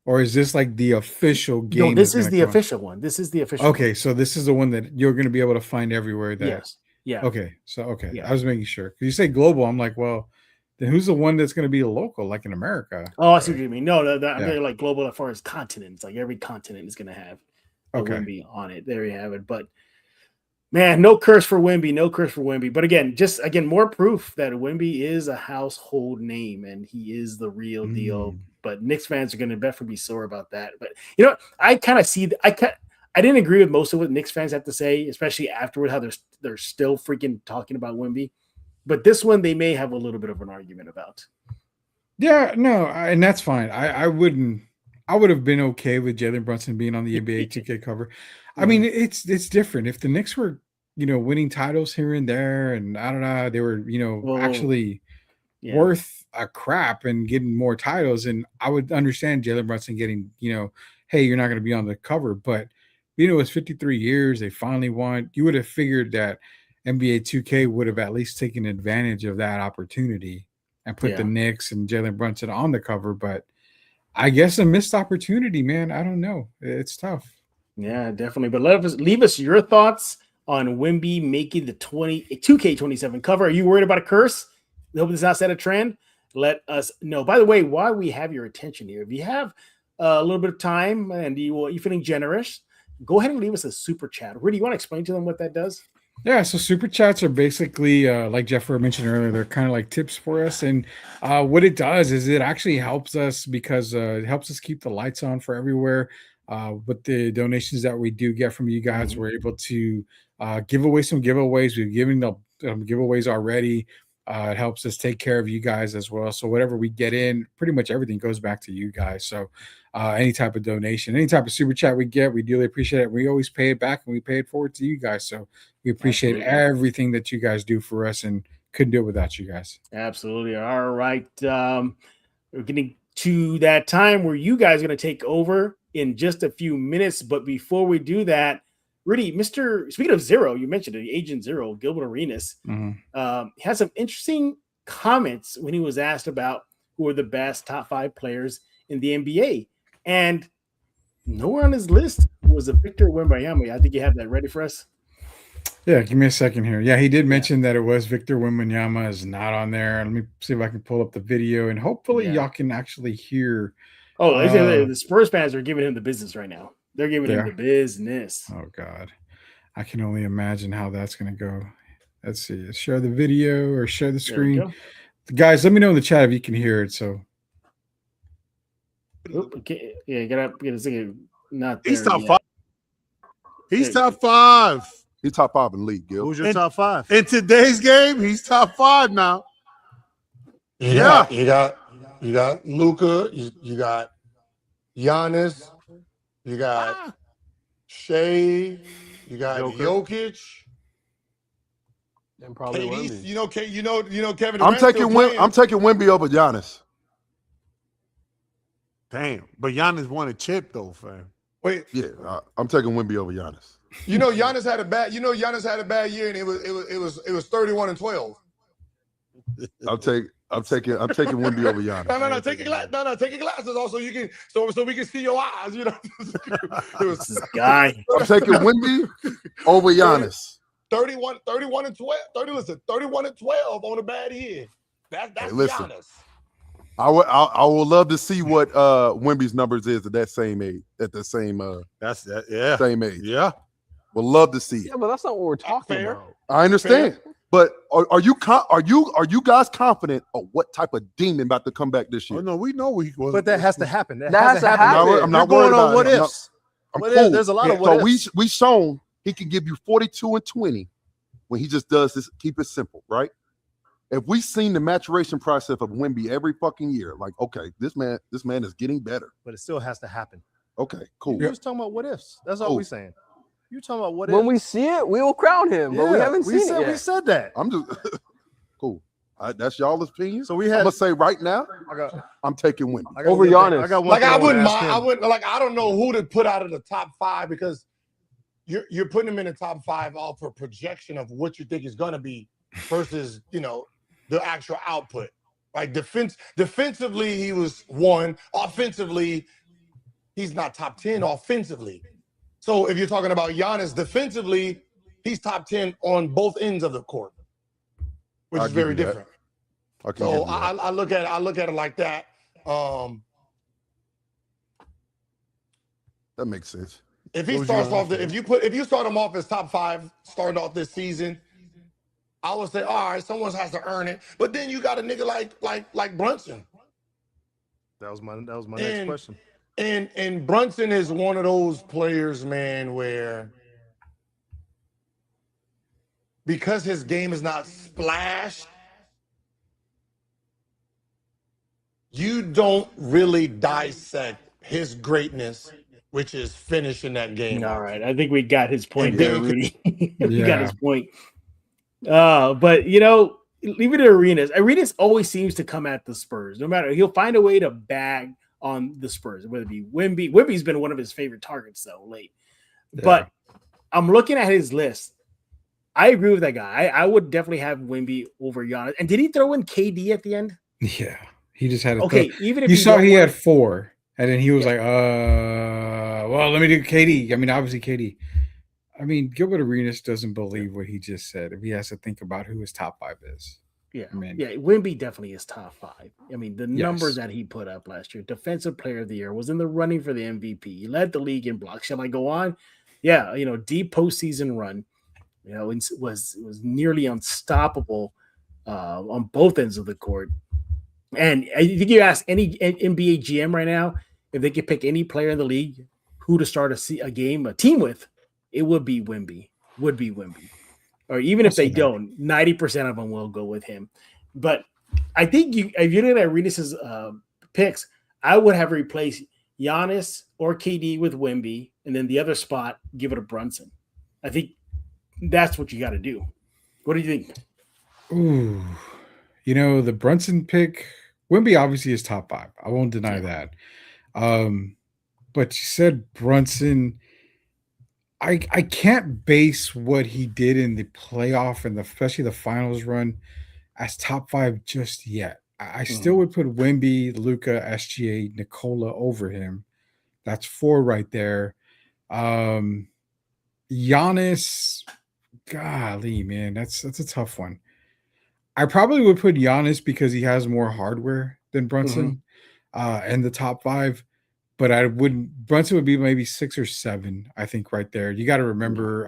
Or is this like the official game? No, this is the official one. This is the official one. So this is the one that you're going to be able to find everywhere. Yes. Yeah. Okay. So, yeah. I was making sure. Because you say global, I'm like, well, then who's the one that's going to be local, like in America? Oh, I see what you mean. No, I'm really like global as far as continents. Like every continent is going to have a Wemby on it. There you have it. But man, no curse for Wemby. No curse for Wemby. But again, more proof that Wemby is a household name and he is the real deal. But Knicks fans are going to definitely be sore about that. But I kind of see. I didn't agree with most of what Knicks fans have to say, especially afterward, how they're still freaking talking about Wemby. But this one, they may have a little bit of an argument about. Yeah, no, and that's fine. I would have been okay with Jalen Brunson being on the NBA 2K cover. I mean, it's different. If the Knicks were, winning titles here and there, and I don't know, they were, actually worth a crap and getting more titles, and I would understand Jalen Brunson getting, hey, you're not going to be on the cover. But, it's 53 years. They finally won. You would have figured that NBA 2K would have at least taken advantage of that opportunity and put the Knicks and Jalen Brunson on the cover. But I guess a missed opportunity, man. I don't know. It's tough. Yeah, definitely. But leave us your thoughts on Wemby making the 2K27 cover. Are you worried about a curse? I hope this not set a trend. Let us know. By the way, while we have your attention here, if you have a little bit of time and you're feeling generous, go ahead and leave us a super chat. Rudy, you want to explain to them what that does? Yeah, so super chats are basically, like Jeffrey mentioned earlier, they're kind of like tips for us. And what it does is it actually helps us because it helps us keep the lights on for everywhere. With the donations that we do get from you guys, we're able to give away some giveaways. We've given the giveaways already. It helps us take care of you guys as well. So whatever we get in, pretty much everything goes back to you guys. So any type of donation, any type of super chat we get, we really appreciate it. We always pay it back and we pay it forward to you guys. So we appreciate everything that you guys do for us and couldn't do it without you guys. Absolutely. All right. We're getting to that time where you guys are going to take over in just a few minutes. But before we do that, Rudy, speaking of Zero, you mentioned it, Agent Zero, Gilbert Arenas, had some interesting comments when he was asked about who are the best top 5 players in the NBA. And nowhere on his list was a Victor Wembanyama. I think you have that ready for us. Yeah, give me a second here. Yeah, he did mention that it was Victor Wembanyama is not on there. Let me see if I can pull up the video and hopefully y'all can actually hear. Oh, the Spurs fans are giving him the business right now. They're giving him the business. Oh, God. I can only imagine how that's going to go. Let's see. Share the video or share the screen. Guys, let me know in the chat if you can hear it. So, okay. Yeah, get up. Get a second. Not there. He's top 5. He's top 5. He's top 5 in the league, Gil. Who's your top 5? In today's game, he's top 5 now. You got Luka, you got Giannis, you got Shea, you got Jokic, and probably Wemby. You know Kevin. I'm taking Wemby over Giannis. Damn. But Giannis won a chip though, fam. Wait, Yeah, I'm taking Wemby over Giannis. Giannis had a bad. Giannis had a bad year, and it was 31-12. I'm taking Wemby over Giannis. No. Take your glasses off so you can so we can see your eyes. It was This guy. I'm taking Wemby over Giannis. 31-12. 31-12 on a bad year. That's Hey, listen. Giannis. I would love to see what Wemby's numbers is at that same age. That's that. Yeah. Same age. Yeah. Would love to see. Yeah, but that's not what we're talking Fair. about. I understand. But are you guys confident of what type of demon about to come back this Oh year? no, we know we was. But that has to happen. That has to happen. I'm not You're worried going on about what it. ifs. I'm Well, cool. there's a lot of So what ifs. we shown he can give you 42 and 20 when he just does this. Keep it simple, right? If we seen the maturation process of Wemby every fucking year, like, okay, this man is getting better. But it still has to happen. Okay, cool. You just talking about what ifs. That's all Cool. we're saying. You talking about what When ifs. we see it, we will crown him, but we haven't seen said, it We yet. said that. I'm just cool. That's y'all's opinion. So we I'm had. gonna say right now, I got, I'm taking Wemby. I got Over one thing- Giannis. I got one Like thing I wanna wouldn't ask mind. him. I wouldn't like. I don't know who to put out of the top 5 because you're putting him in the top 5 off for projection of what you think is gonna be versus the actual output. Like defensively, he was 1. Offensively, he's not top 10 offensively. So if you're talking about Giannis defensively, he's top 10 on both ends of the court, which I'll is give very you that. different. I can So give you that. I look at it like that. That makes sense. If he What was starts your off, if you start him off as top 5 starting off this season, I would say, all right, someone has to earn it. But then you got a nigga like Brunson, That was my next And- question. and Brunson is one of those players, man, where because his game is not splashed, you don't really dissect his greatness, which is finishing that game. All right. I think we got his point And there, then- Rudy. We Yeah. got his point. But leave it to Arenas. Arenas always seems to come at the Spurs. No matter, he'll find a way to bag on the Spurs, whether it be Wemby. Wemby's been one of his favorite targets though late. But I'm looking at his list. I agree with that guy. I would definitely have Wemby over Giannis. And did he throw in KD at the end? Yeah, he just had a Okay, even if You saw don't he want- had 4, and then he was like, well, let me do KD. I mean, obviously KD. I mean, Gilbert Arenas doesn't believe what he just said if he has to think about who his top 5 is. Yeah, I mean- Wemby definitely is top 5. I mean, the Yes. numbers that he put up last year, defensive player of the year, was in the running for the MVP. He led the league in blocks. Shall I go on? Yeah, deep postseason run. Was nearly unstoppable on both ends of the court. And I think you ask any NBA GM right now if they could pick any player in the league who to start a team with, it would be Wemby. Or even if they don't, 90% of them will go with him. But I think if you're looking at Arenas' picks, I would have replaced Giannis or KD with Wemby, and then the other spot, give it to Brunson. I think that's what you got to do. What do you think? Ooh, the Brunson pick, Wemby obviously is top 5. I won't deny that. But you said Brunson. I can't base what he did in the playoff and especially the finals run as top 5 just yet. I still would put Wemby, Luka, SGA, Nikola over him. That's 4 right there. Giannis, golly, man, that's a tough one. I probably would put Giannis because he has more hardware than Brunson in the top 5. But I wouldn't. Brunson would be maybe 6 or 7, I think, right there. You got to remember,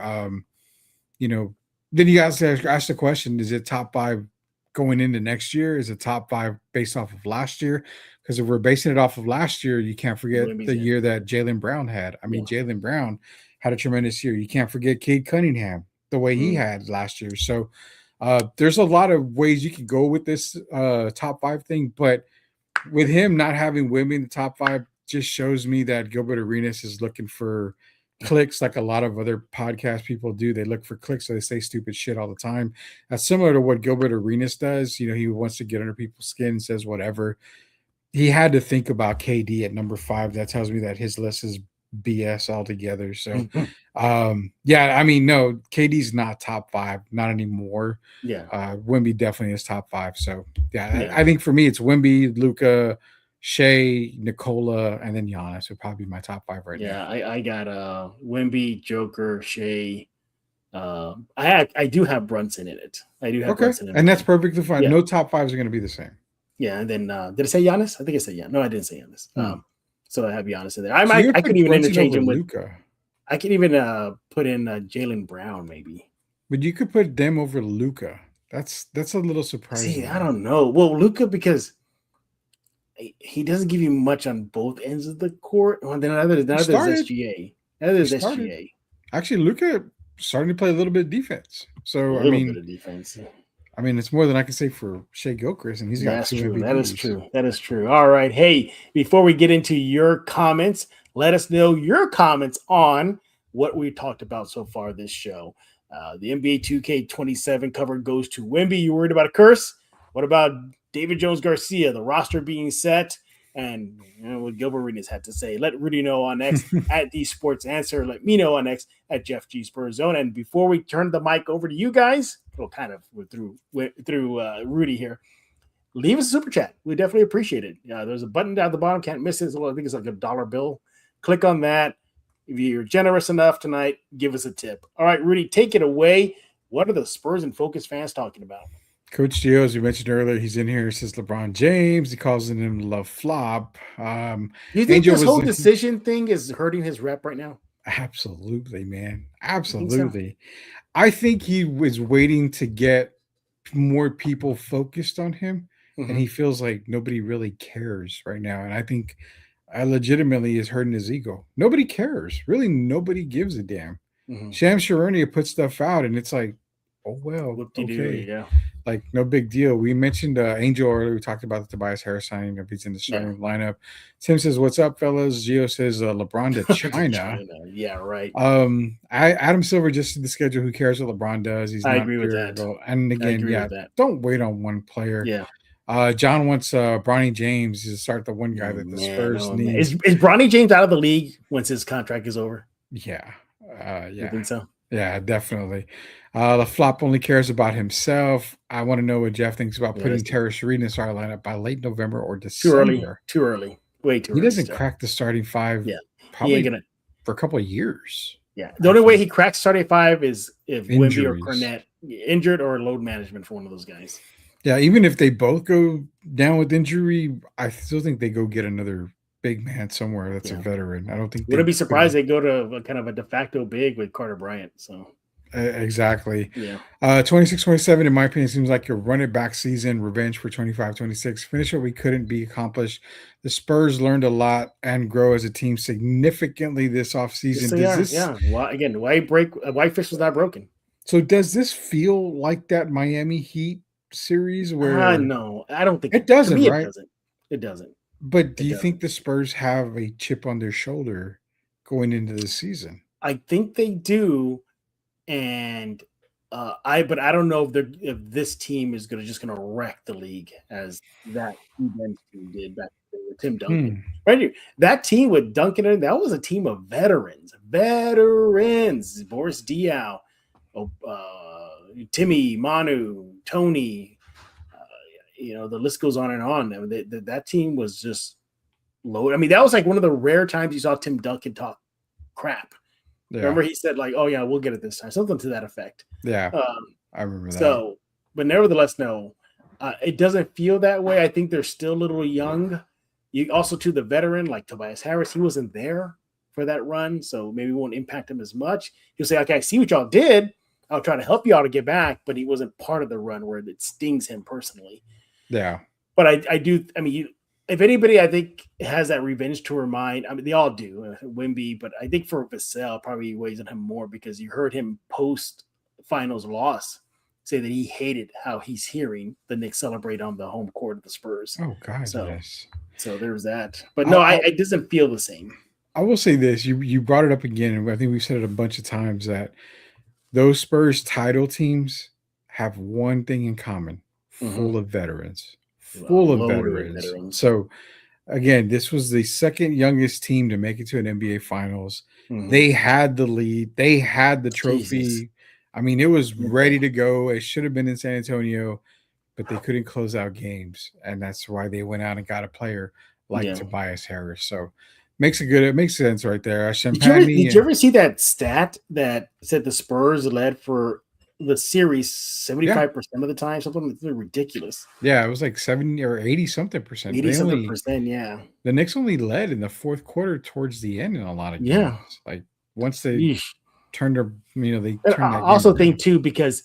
then you guys ask the question: is it top 5 going into next year? Is it top 5 based off of last year? Because if we're basing it off of last year, you can't forget the year that Jaylen Brown had. I mean, Jaylen Brown had a tremendous year. You can't forget Cade Cunningham, the way he had last year. So there's a lot of ways you could go with this top 5 thing. But with him not having Wemby in the top 5, just shows me that Gilbert Arenas is looking for clicks like a lot of other podcast people do. They look for clicks, so they say stupid shit all the time. That's similar to what Gilbert Arenas does. He wants to get under people's skin and says whatever. he had to think about KD at number 5. That tells me that his list is BS altogether. So, yeah, I mean, no, KD's not top 5, not anymore. Yeah. Wemby definitely is top 5. So, yeah. I think for me, it's Wemby, Luka, Shea, Nikola, and then Giannis would probably be my top 5 right now. Yeah, I got Wemby, Joker, Shea. I do have Brunson in it. I do have Brunson in it. And that's perfectly fine. Yeah. No top 5s are going to be the same. Yeah, and then did I say Giannis? I think I said Giannis. No, I didn't say Giannis. So I have Giannis in there. I could even interchange him with Luka. I could even put in Jaylen Brown maybe. But you could put them over Luka. That's a little surprising. See, I don't know. Well, Luka, because he doesn't give you much on both ends of the court. Well, then there's SGA. There's SGA. Actually, Luka starting to play a little bit of defense. So A little bit of defense. I mean, it's more than I can say for Shea Gilchrist, and he's got That's 2 true. MVPs. That is true. That is true. All right. Hey, before we get into your comments, let us know your comments on what we talked about so far this show. The NBA 2K 27 cover goes to Wemby. You worried about a curse? What about David Jones Garcia, the roster being set? And what Gilbert Arenas had to say. Let Rudy know on X at the Sports Answer. Let me know on X at Jeff G Spurs Zone. And before we turn the mic over to you guys, well, kind of through Rudy here, leave us a super chat. We definitely appreciate it. There's a button down at the bottom. Can't miss it. I think it's like a $1 bill. Click on that. If you're generous enough tonight, give us a tip. All right, Rudy, take it away. What are the Spurs in Focus fans talking about? Coach Gio, as you mentioned earlier, he's in here. He says LeBron James. He calls him Love Flop. Do you think this whole decision thing is hurting his rep right now? Absolutely, man. Absolutely. I think he was waiting to get more people focused on him, and he feels like nobody really cares right now. And I think legitimately is hurting his ego. Nobody cares. Really, nobody gives a damn. Shams Charania put stuff out, and it's like, oh, well, okay. Yeah. Like, no big deal. We mentioned Angel earlier. We talked about the Tobias Harris signing. If he's in the starting lineup. Tim says, what's up, fellas? Gio says, LeBron to China. Yeah, right. Adam Silver just did the schedule. Who cares what LeBron does? I agree with that. And again, don't wait on one player. Yeah. John wants Bronny James to start the one guy that the Spurs need. Is Bronny James out of the league once his contract is over? Yeah. You think so? Yeah, definitely. The flop only cares about himself. I want to know what Jeff thinks about putting Terrence Reed in the starting lineup by late November or December. Too early. Way too early. He doesn't crack the starting 5 probably for a couple of years. Yeah. The only way he cracks starting 5 is if Wemby or Cornette injured or load management for one of those guys. Yeah, even if they both go down with injury, I still think they go get another big man somewhere that's a veteran. I don't think wouldn't be surprised they go to kind of a de facto big with Carter Bryant. So exactly. Yeah. 26-27, in my opinion, seems like a run it back season, revenge for 25-26. Finish what we couldn't be accomplished. The Spurs learned a lot and grow as a team significantly this offseason. Why fish was not broken? So does this feel like that Miami Heat series where no, I don't think it doesn't, me, right? It doesn't. But do you think the Spurs have a chip on their shoulder going into the season? I think they do, and I don't know if this team is just going to wreck the league as that team did back with Tim Duncan. Right, that team with Duncan, that was a team of veterans, Boris Diaw, Timmy, Manu, Tony. The list goes on and on. I mean, that team was just loaded. I mean, that was like one of the rare times you saw Tim Duncan talk crap. Yeah. Remember, he said like, "Oh yeah, we'll get it this time," something to that effect. Yeah, I remember that. So, but nevertheless, no, it doesn't feel that way. I think they're still a little young. You also to the veteran like Tobias Harris, he wasn't there for that run, so maybe it won't impact him as much. He'll say, "Okay, I see what y'all did. I'll try to help you all to get back," but he wasn't part of the run where it stings him personally. Yeah. But I do. I mean, if anybody, I think has that revenge tour mind. I mean, they all do. Wemby, but I think for Vassell probably weighs on him more because you heard him post finals loss say that he hated how he's hearing the Knicks celebrate on the home court of the Spurs. Oh God, yes. So there's that. But no, it doesn't feel the same. I will say this: you brought it up again, and I think we've said it a bunch of times that those Spurs title teams have one thing in common. Full of veterans, full of veterans. So again, this was the second youngest team to make it to an NBA Finals. Mhm. They had the lead. They had the trophy. Jesus. I mean, it was ready to go. It should have been in San Antonio, but they couldn't close out games, and that's why they went out and got a player like Tobias Harris. So it makes sense right there. Did you ever see that stat that said the Spurs led for the series 75% of the time? Something ridiculous. Yeah, it was like 70 or 80 something percent. 80 something percent, yeah. The Knicks only led in the fourth quarter towards the end in a lot of games. Like once they turned their, they turned I also think too, because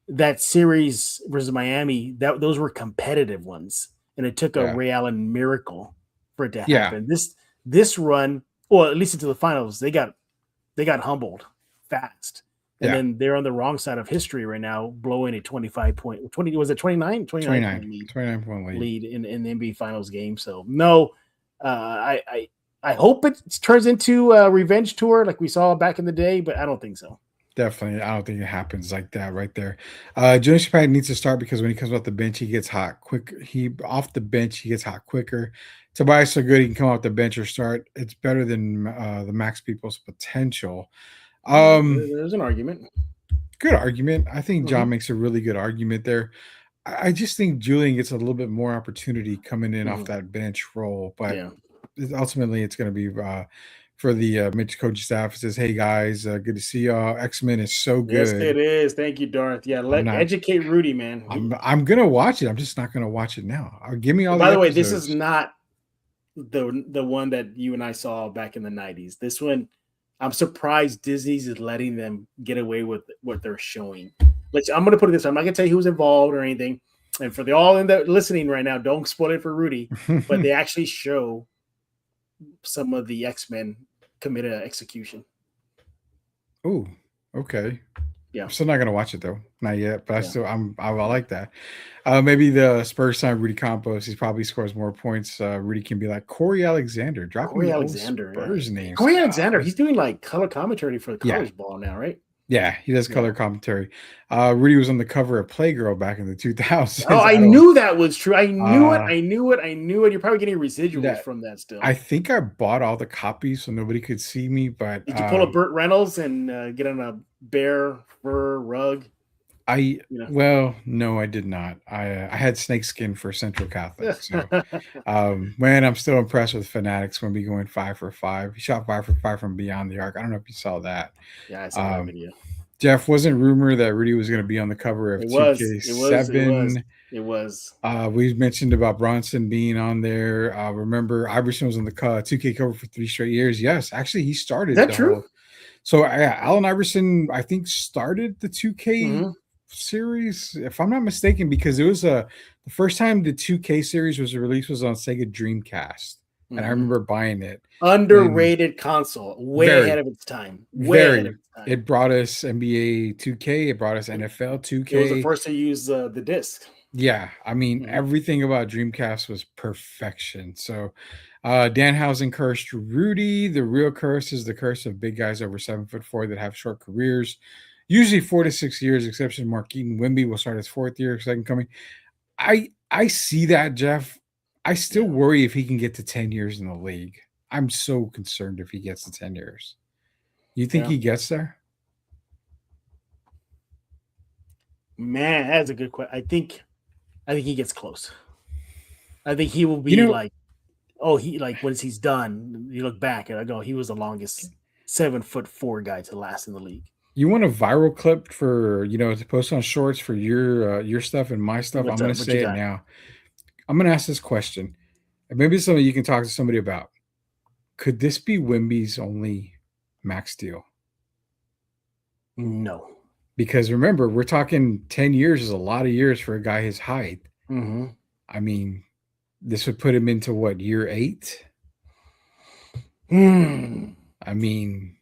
that series versus Miami, those were competitive ones, and it took a Ray Allen miracle for it to happen. This run, or at least into the finals, they got humbled fast. And then they're on the wrong side of history right now, blowing a 29 point lead in the NBA Finals game. So no, I hope it turns into a revenge tour like we saw back in the day, but I don't think so. Definitely, I don't think it happens like that right there. Jonas Jerebko needs to start because when he comes off the bench, he gets hot quick. He gets hot quicker. Tobias so good he can come off the bench or start. It's better than the Max People's potential. There's an argument. Good argument. I think John makes a really good argument there. I just think Julian gets a little bit more opportunity coming in off that bench role, but ultimately it's going to be for the Mitch coaching staff. It says, "Hey guys, good to see y'all. X-Men is so good." Yes, it is. Thank you, Darth. Yeah, educate Rudy, man. I'm gonna watch it. I'm just not gonna watch it now. Give me all. By the way, this is not the one that you and I saw back in the 90s. This one, I'm surprised Disney's is letting them get away with what they're showing. I'm going to put it this way. I'm not going to tell you who's involved or anything. And for the all in the listening right now, don't spoil it for Rudy. But they actually show some of the X-Men committed execution. Oh, okay. Yeah. I'm still not going to watch it though. Not yet, but I like that. Maybe the Spurs sign Rudy Campos. He probably scores more points. Rudy can be like Corey Alexander. Corey Alexander. Spurs names. Corey Alexander. He's doing like color commentary for the college ball now, right? Yeah, he does color commentary. Rudy was on the cover of Playgirl back in the 2000s. Oh, I knew that was true. I knew it. You're probably getting residuals from that still. I think I bought all the copies so nobody could see me, but did you pull a Burt Reynolds and get on a bear fur rug? Well, no, I did not. I had snakeskin for Central Catholic. So, man, I'm still impressed with Fanatics when we going 5 for 5. He shot 5 for 5 from beyond the arc. I don't know if you saw that. Yeah, I saw that video. Jeff, wasn't rumor that Rudy was going to be on the cover of 2K7? It was. We mentioned about Bronson being on there. Remember, Iverson was on the 2K cover for 3 straight years. Yes, actually, he started. Is that true? So, Allen Iverson, I think, started the 2K series, if I'm not mistaken, because it was the first time the 2K series was released was on Sega Dreamcast, and I remember buying it. Underrated console, ahead of its time. It brought us NBA 2K, it brought us NFL 2K. It was the first to use the disc. Yeah, I mean everything about Dreamcast was perfection. So Danhausen cursed Rudy. The real curse is the curse of big guys over 7'4" that have short careers. Usually 4 to 6 years, exception Mark Eaton. Wemby will start his 4th year, second coming. I see that, Jeff. I still worry if he can get to 10 years in the league. I'm so concerned if he gets to 10 years. You think he gets there? Man, that's a good question. I think he gets close. I think he will be once he's done, you look back and I go, he was the longest 7'4" guy to last in the league. You want a viral clip for, to post on shorts for your stuff and my stuff? I'm going to say it now. I'm going to ask this question. And maybe it's something you can talk to somebody about. Could this be Wemby's only max deal? No. Because remember, we're talking 10 years is a lot of years for a guy his height. Mm-hmm. I mean, this would put him into what, year 8? I mean...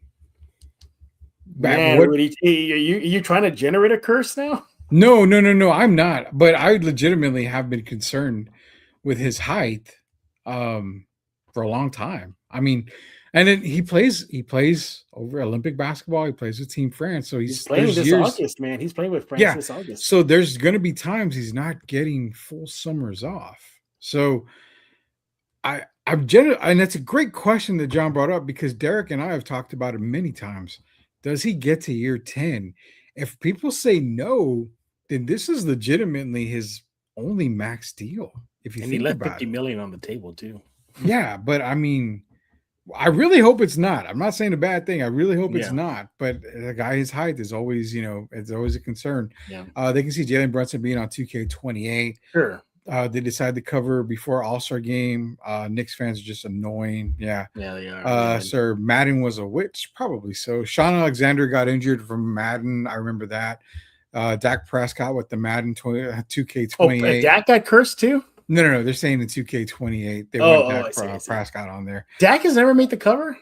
Man, Rudy, are you trying to generate a curse now? No, I'm not. But I legitimately have been concerned with his height for a long time. I mean, and then he plays over Olympic basketball. He plays with Team France. So he's playing this August, man. He's playing with France this August. So there's going to be times he's not getting full summers off. So And that's a great question that John brought up because Derek and I have talked about it many times. Does he get to year 10? If people say no, then this is legitimately his only max deal. If you And think he left about 50 million on the table too. Yeah, but I mean, I really hope it's not. I'm not saying a bad thing. I really hope it's not. But the guy, his height is always, it's always a concern. Yeah. They can see Jalen Brunson being on 2K28. Sure. They decided to cover before All-Star game. Knicks fans are just annoying. Yeah. Yeah, they are. Sir, Madden was a witch, probably so. Sean Alexander got injured from Madden. I remember that. Dak Prescott with the Madden 2K28. Oh, Dak got cursed too? No. They're saying the 2K28. They want Dak Prescott on there. Dak has never made the cover?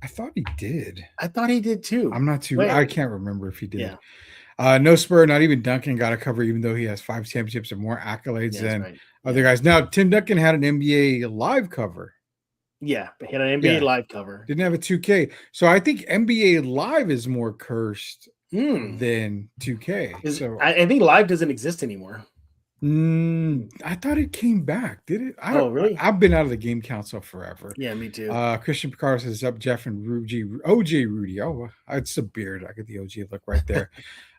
I thought he did. I thought he did too. I'm not too. I can't remember if he did. Yeah. No Spur, not even Duncan got a cover, even though he has 5 championships and more accolades than other guys. Now, Tim Duncan had an NBA live cover. Yeah, but he had an NBA live cover. Didn't have a 2K. So I think NBA live is more cursed than 2K. I think live doesn't exist anymore. I thought it came back. Did it? Really? I've been out of the game council forever. Yeah, me too. Christian Picardo says up Jeff and OJ Rudy. Oh, it's a beard. I get the OG look right there.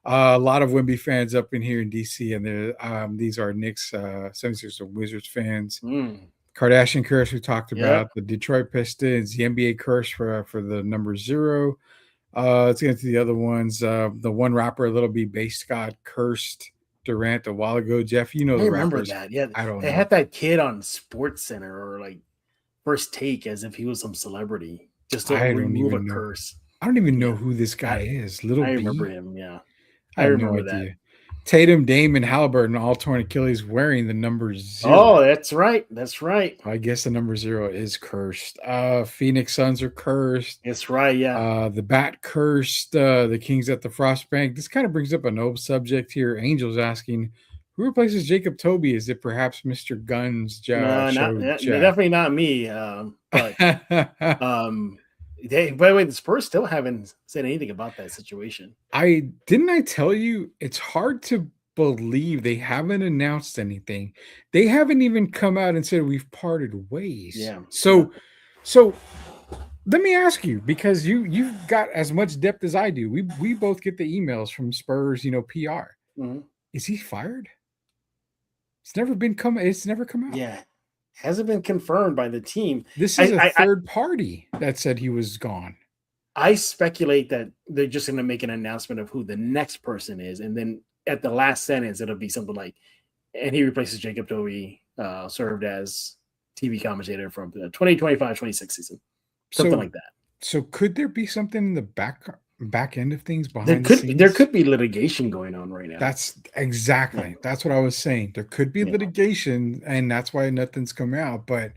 A lot of Wemby fans up in here in DC, and these are Knicks, 76ers and Wizards fans. Kardashian curse we talked about, the Detroit Pistons, the NBA curse for the number 0. Let's get into the other ones. The one rapper, Little B Bass God, cursed Durant a while ago. Jeff, you know the remember rappers. that. Yeah, I don't know. They had that kid on Sports Center or like First Take as if he was some celebrity just to remove a curse. I don't even know who this guy is. Little B. I remember him. Yeah, I remember that. Tatum, Dame, and Halliburton all torn Achilles wearing the number 0. Oh, that's right. That's right. I guess the number 0 is cursed. Phoenix Suns are cursed. That's right. Yeah. The Bat cursed. The Kings at the Frost Bank. This kind of brings up an old subject here. Angel's asking, who replaces Jacob Toby? Is it perhaps Mr. Gunn's job? Definitely not me. But by the way, the Spurs still haven't said anything about that situation. I tell you, it's hard to believe they haven't announced anything. They haven't even come out and said we've parted ways. Yeah. So let me ask you, because you've got as much depth as I do. We both get the emails from Spurs, PR. Mm-hmm. Is he fired? It's never come out. Yeah. Hasn't been confirmed by the team. This is a third party that said he was gone. I speculate that they're just going to make an announcement of who the next person is. And then at the last sentence, it'll be something like, and he replaces Jacob Toby, served as TV commentator from the 2025-26 season. Something like that. So could there be something in the back end of things behind the scenes? There could be litigation going on right now. That's what I was saying. There could be litigation, and that's why nothing's come out. But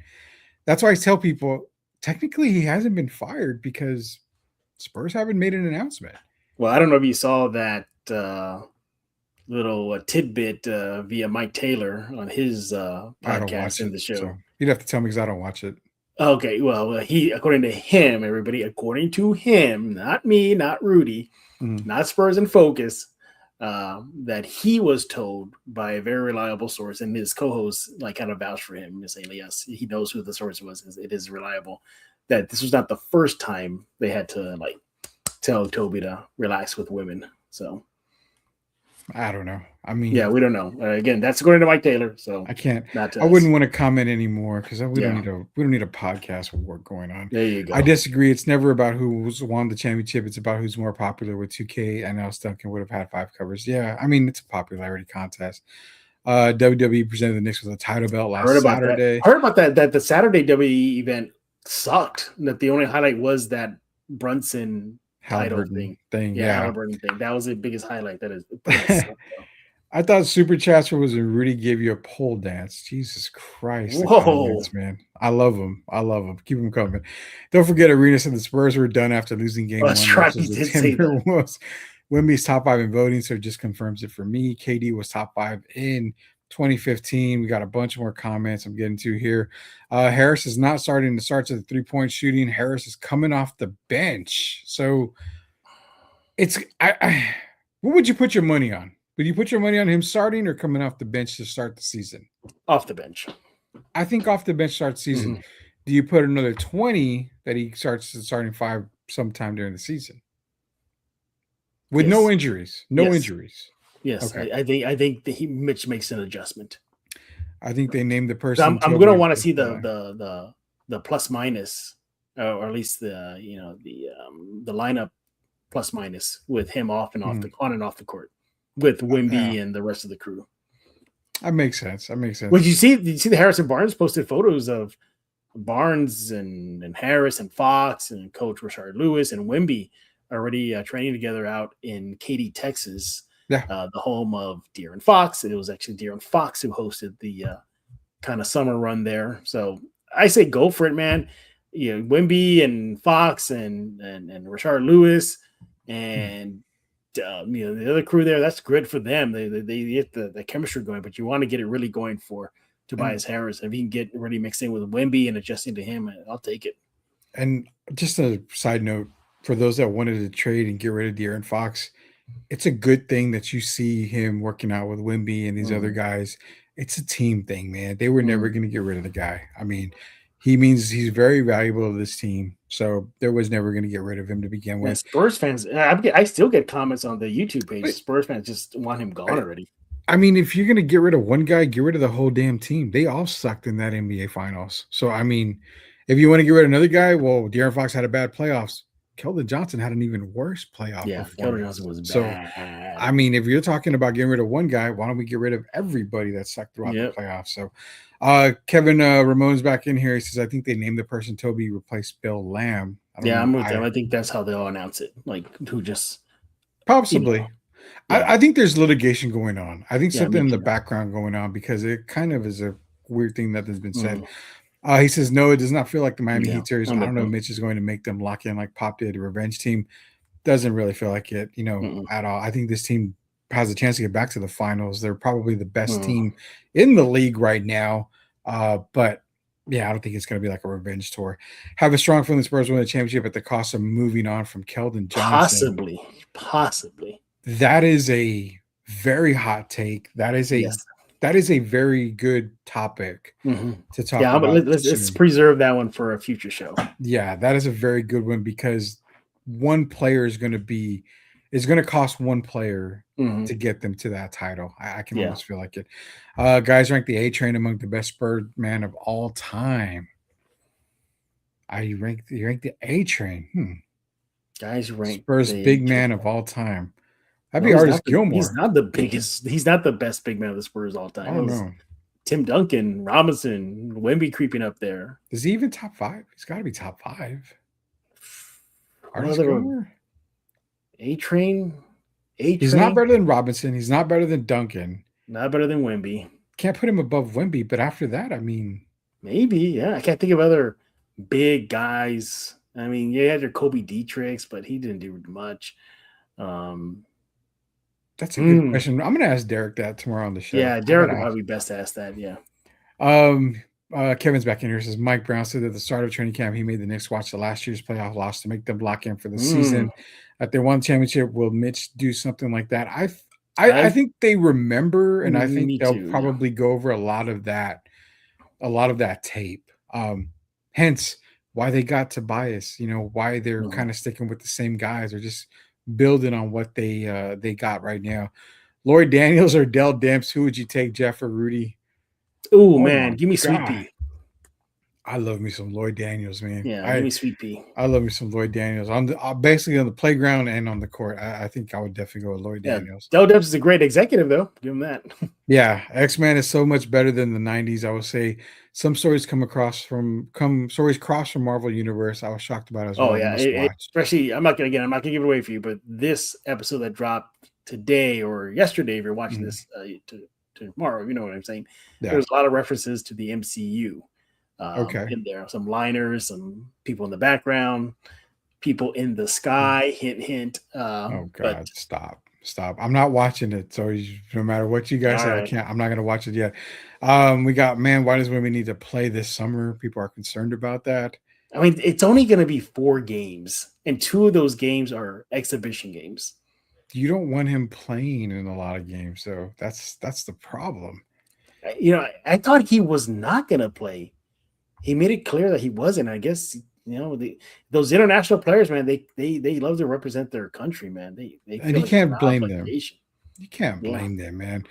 that's why I tell people, technically he hasn't been fired because Spurs haven't made an announcement. Well, I don't know if you saw that little tidbit via Mike Taylor on his podcast in the show. So you'd have to tell me because I don't watch it. Okay, well, according to him, not me, not Rudy, not Spurs in Focus, that he was told by a very reliable source, and his co-host kind of vouched for him and saying, yes, he knows who the source was. It is reliable. That this was not the first time they had to tell Toby to relax with women. So I don't know. I mean, yeah, we don't know. Again, that's according to Mike Taylor. So I can't. I wouldn't want to comment anymore because we don't need a podcast war going on. There you go. I disagree. It's never about who's won the championship. It's about who's more popular with 2K. I know Duncan would have had 5 covers. Yeah, I mean it's a popularity contest. WWE presented the Knicks with a title belt last Saturday. I heard about that. That the Saturday WWE event sucked. That the only highlight was that Brunson title thing. Yeah, Halliburton thing. That was the biggest highlight. That is. I thought Super Chats was when Rudy gave you a pole dance. Jesus Christ. Comments, man. I love them. Keep them coming. Don't forget, Arena said the Spurs were done after losing game 1. That's right. He did say that. Wemby's top 5 in voting, so it just confirms it for me. KD was top 5 in 2015. We got a bunch more comments I'm getting to here. Harris is not starting to start to the 3-point shooting. Harris is coming off the bench. So it's what would you put your money on? Would you put your money on him starting or coming off the bench to start the season? Off the bench. I think off the bench starts season. Do you put another 20 that he starts the starting 5 sometime during the season? With Yes. no injuries. No Yes. injuries. Yes, Okay. I think that Mitch makes an adjustment. I think they named the person. I'm going to want to see the plus minus, or at least the lineup plus minus with him off and off the on and off the court with Wemby and the rest of the crew. That makes sense. Did you see the Harrison Barnes posted photos of Barnes and Harris and Fox and Coach Rashard Lewis and Wemby already training together out in Katy, Texas. Yeah. The home of De'Aaron Fox. It was actually De'Aaron Fox who hosted the kind of summer run there. So I say go for it, man. You know, Wemby and Fox and Rashard Lewis and the other crew there. That's good for them. They get the chemistry going, but you want to get it really going for Tobias Harris. If he can get really mixed in with Wemby and adjusting to him, I'll take it. And just a side note for those that wanted to trade and get rid of De'Aaron Fox. It's a good thing that you see him working out with Wemby and these other guys. It's a team thing, man. They were never going to get rid of the guy. I mean, he means he's very valuable to this team. So there was never going to get rid of him to begin with. Spurs fans, I still get comments on the YouTube page. Spurs fans just want him gone already. I mean, if you're going to get rid of one guy, get rid of the whole damn team. They all sucked in that NBA Finals. So, I mean, if you want to get rid of another guy, well, De'Aaron Fox had a bad playoffs. Keldon Johnson had an even worse playoff. Yeah, Keldon Johnson was bad. So, I mean, if you're talking about getting rid of one guy, why don't we get rid of everybody that sucked throughout the playoffs? So, Kevin Ramon's back in here. He says, I think they named the person Toby replaced Bill Lamb. I'm with them. I think that's how they'll announce it. Like, who just possibly. I think there's litigation going on. I think something in the background going on because it kind of is a weird thing that has been said. He says, no, it does not feel like the Miami Heat series. I don't know if Mitch is going to make them lock in like Pop did a revenge team. Doesn't really feel like it, at all. I think this team has a chance to get back to the finals. They're probably the best team in the league right now. But yeah, I don't think it's going to be like a revenge tour. Have a strong feeling the Spurs win the championship at the cost of moving on from Keldon Johnson. Possibly. That is a very hot take. That is a very good topic to talk about. But let's preserve that one for a future show. Yeah, that is a very good one because one player is going to cost one player to get them to that title. I can almost feel like it. Guys rank the A Train among the best Spurs man of all time. You rank the A Train. Guys rank Spurs big man of all time. That'd be Artis Gilmore. He's not the biggest. He's not the best big man of the Spurs all time. I don't know. Tim Duncan, Robinson, Wemby creeping up there. Is he even top 5? He's got to be top 5. Artis Gilmore? A Train. He's not better than Robinson. He's not better than Duncan. Not better than Wemby. Can't put him above Wemby, but after that, I mean, maybe. Yeah, I can't think of other big guys. I mean, you had your Kobe Dietrichs, but he didn't do much. That's a good question. I'm going to ask Derek that tomorrow on the show. Yeah, Derek will probably best ask that. Yeah. Kevin's back in here. Says Mike Brown said at the start of training camp, he made the Knicks watch the last year's playoff loss to make them lock in for the season. If they won the championship, will Mitch do something like that? I think they remember, and I think they'll probably go over a lot of that tape. Hence why they got Tobias, why they're kind of sticking with the same guys or just building on what they got right now. Lloyd Daniels or Dell Demps, who would you take, Jeff or Rudy? Oh man, give me Sweet Pea. I love me some Lloyd Daniels, man. Yeah, give me Sweet Pea. I love me some Lloyd Daniels. Basically on the playground and on the court. I think I would definitely go with Lloyd Daniels. Dell Demps is a great executive, though. Give him that. Yeah, X-Man is so much better than the 90s. I would say some stories cross from Marvel Universe. I was shocked about it as well. Oh yeah, especially I'm not gonna give it away for you, but this episode that dropped today or yesterday, if you're watching this tomorrow, you know what I'm saying. Yeah. There's a lot of references to the MCU. In there, some liners, some people in the background, people in the sky. Hint, hint. Oh God! Stop! I'm not watching it. So no matter what you guys say, I'm not going to watch it yet. We got why does Wemby need to play this summer? People are concerned about that. I mean, it's only going to be 4 games, and 2 of those games are exhibition games. You don't want him playing in a lot of games, so that's the problem. I thought he was not going to play. He made it clear that he wasn't. I guess those international players, man, they love to represent their country, man. They And feel you like can't an blame them. obligation. You can't Yeah. blame them, man.